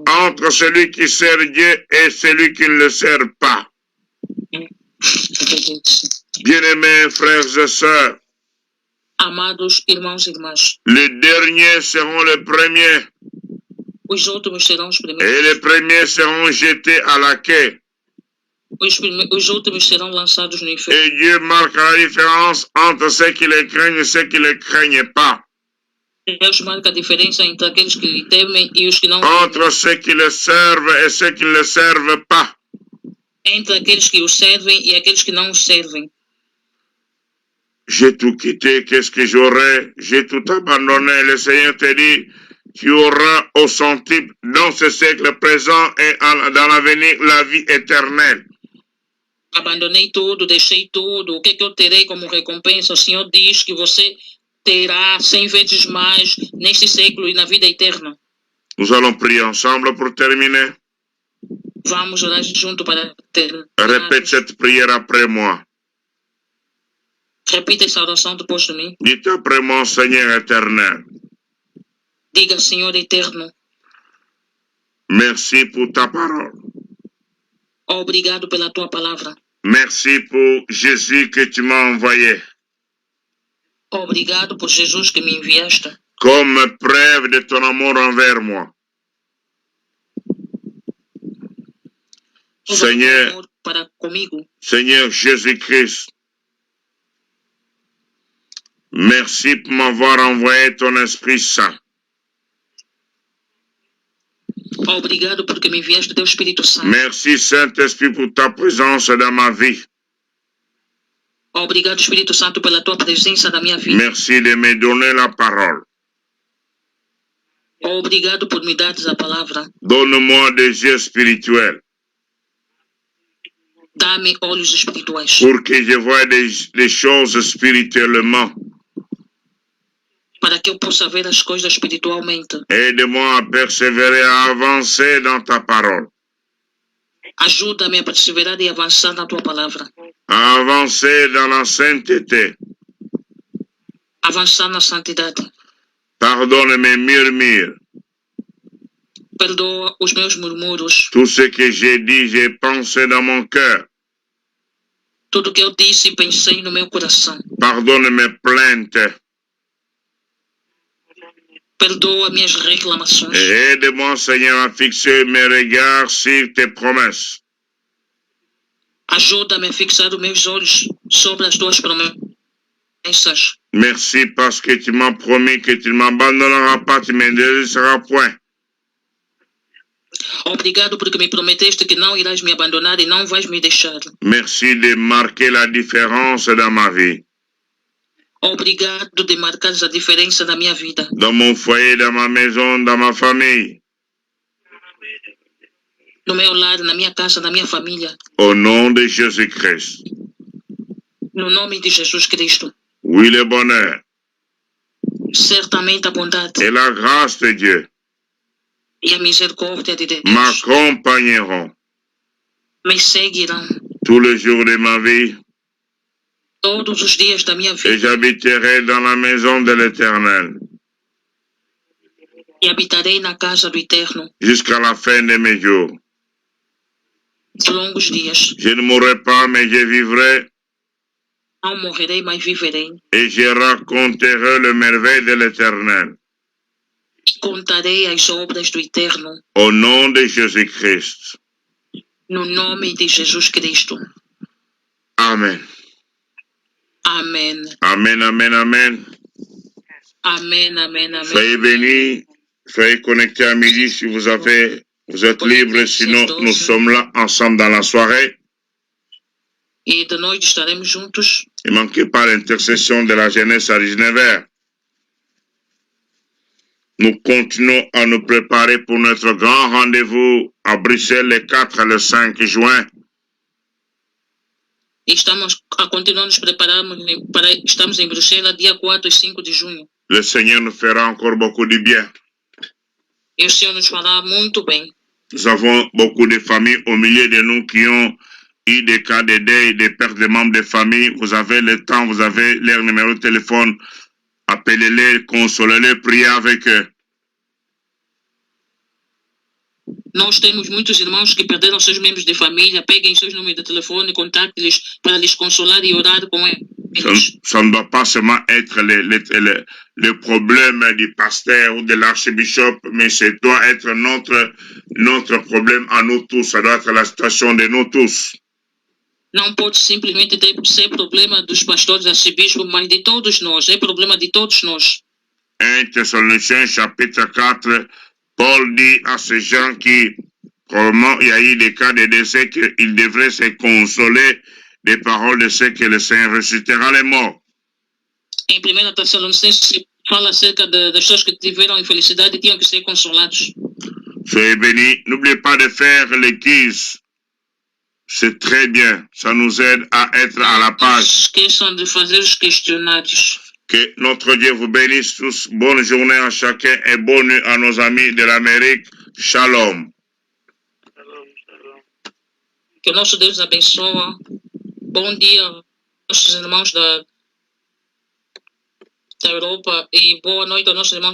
entre celui qui sert Dieu et celui qui ne le sert pas. Bien-aimés frères et sœurs, Amados irmãos e irmãs, les derniers seront les premiers os últimos serão os et primeiros. les premiers seront jetés à la quai. Os últimos serão lançados no inferno. Et Dieu marque la différence entre ceux qui le craignent et ceux qui ne le craignent pas. Deus marca a diferença entre aqueles que lhe temem e os que não Entre ceux qui le servent et ceux qui ne le servent pas. entre aqueles que o servem e aqueles que não o servem. J'ai tout quitté, qu'est-ce que j'aurais? J'ai tout abandonné. Le Seigneur te dit, tu auras au centuple dans ce siècle présent et dans l'avenir la vie éternelle. Abandonei tudo, deixei tudo. O que eu terei como recompensa? O Senhor diz que você terá 100 vezes mais neste século e na vida eterna. Nous allons prier ensemble pour terminer. Vamos orar junto para terminar. Répète cette prière après moi. Repita essa oração depois de mim. Dites après moi, Seigneur éternel. Diga, Senhor eterno, Merci pour ta parole. obrigado pela tua palavra. Merci pour Jésus que tu m'as envoyé. Obrigado por Jesus que me enviaste. Comme preuve de ton amour envers moi. Seigneur, Amor para comigo. Seigneur Jésus-Christ, merci pour m'avoir envoyé ton Esprit Saint. Obrigado porque me enviaste teu Espírito Santo. Merci Saint-Esprit pour ta présence dans ma vie. Obrigado, Espírito Santo, pela tua presença na minha vida. Merci de me donner la parole. Obrigado por me dares a palavra. Donne-moi des yeux spirituels Dá-me olhos espirituais pour que je voie des choses spirituellement. para que eu possa ver as coisas espiritualmente. Aide-moi à persévérer, à avancer dans ta parole. Ajuda-me a perseverar e avançar na tua palavra. À avancer dans la sainteté. Avançar na santidade. Pardonne mes murmures. Perdoa os meus murmúrios. Tout ce que j'ai dit, j'ai pensé dans mon cœur. Tudo que eu disse e pensei no meu coração. Pardonne mes plaintes. Perdoa minhas reclamações. Et aide-moi, Seigneur, à fixer mes regards sur tes promesses. Ajuda-me a fixar os meus olhos sobre as tuas promessas. Merci parce que tu m'as promis que tu ne m'abandonneras pas, tu ne me délaisseras point. Obrigado porque me prometeste que não irás me abandonar e não vais me deixar. Merci de marquer la différence dans ma vie. Obrigado de marcar a diferença na minha vida. Dans mon foyer, dans ma maison, dans ma famille. No meu lar, na minha casa, na minha família. Au nom de Jésus-Christ. No nome de Jesus Cristo. Oui, le bonheur Certamente a bondade et la grâce de Dieu e a misericórdia de Deus m'accompagneront me seguirão tous les jours de ma vie todos os dias da minha et vida j'habiterai dans la maison de l'Éternel e habitarei na casa do Eterno jusqu'à la fin de mes jours. de longos dias. Je ne mourrai pas, mais je vivrai Não morrerei, mas viverei. et je raconterai le merveille de l'Éternel. E contarei as obras do Eterno. Au nom de Jésus-Christ. No nome de Jesus Cristo. Amen. Amen. Amen, amen, amen. Amen, amen, amen. Soyez bénis, soyez connectés à midi si vous êtes libres, sinon nous sommes là ensemble dans la soirée. E de noite estaremos juntos. Ne manquez pas l'intercession de la jeunesse à 19h. Nous continuons à nous préparer pour notre grand rendez-vous à Bruxelles le 4 et le 5 juin. Estamos a continuar nos prepararmos para estamos em Bruxelas dia 4 e 5 de junho. Le Seigneur nous fera encore beaucoup de bien. E o Senhor nos fará muito bem. Nous avons beaucoup de familles au milieu de nous qui ont eu des cas de deuil, des pertes de membres de famille. Vous avez le temps, vous avez leur numéro de téléphone. Appelez-les, consolez-les, priez avec eux. Nós temos muitos irmãos que perderam seus membros de família. Peguem seus números de telefone, contacte-lhes para lhes consolar e orar com eles. Ça ne doit pas seulement être le problème du pasteur ou de l'archbishop, mais ça doit être notre problème à nous tous. Ça doit être la situation de nous tous. Não pode simplesmente ser problema dos pastores, arcebispos, mas de todos nós. É problema de todos nós. 1 Thessaloniciens chapitre 4, Paul dit à ces gens qui, probablement, il y a eu des cas de décès qu'ils devraient se consoler des paroles de ceux que le Seigneur ressuscitera les morts. Em 1 Tessalonicenses fala acerca das pessoas que tiveram infelicidade e tinham que ser consolados. Soyez bénis. N'oubliez pas de faire les quiz. C'est très bien. Ça nous aide à être à la page. Esqueçam de fazer os questionários. Que notre Dieu vous bénisse tous. Bonne journée à chacun et bonne nuit à nos amis de l'Amérique. Shalom. Que o nosso Deus abençoe. Bom dia aos nossos irmãos da Europa e boa noite aos nossos irmãos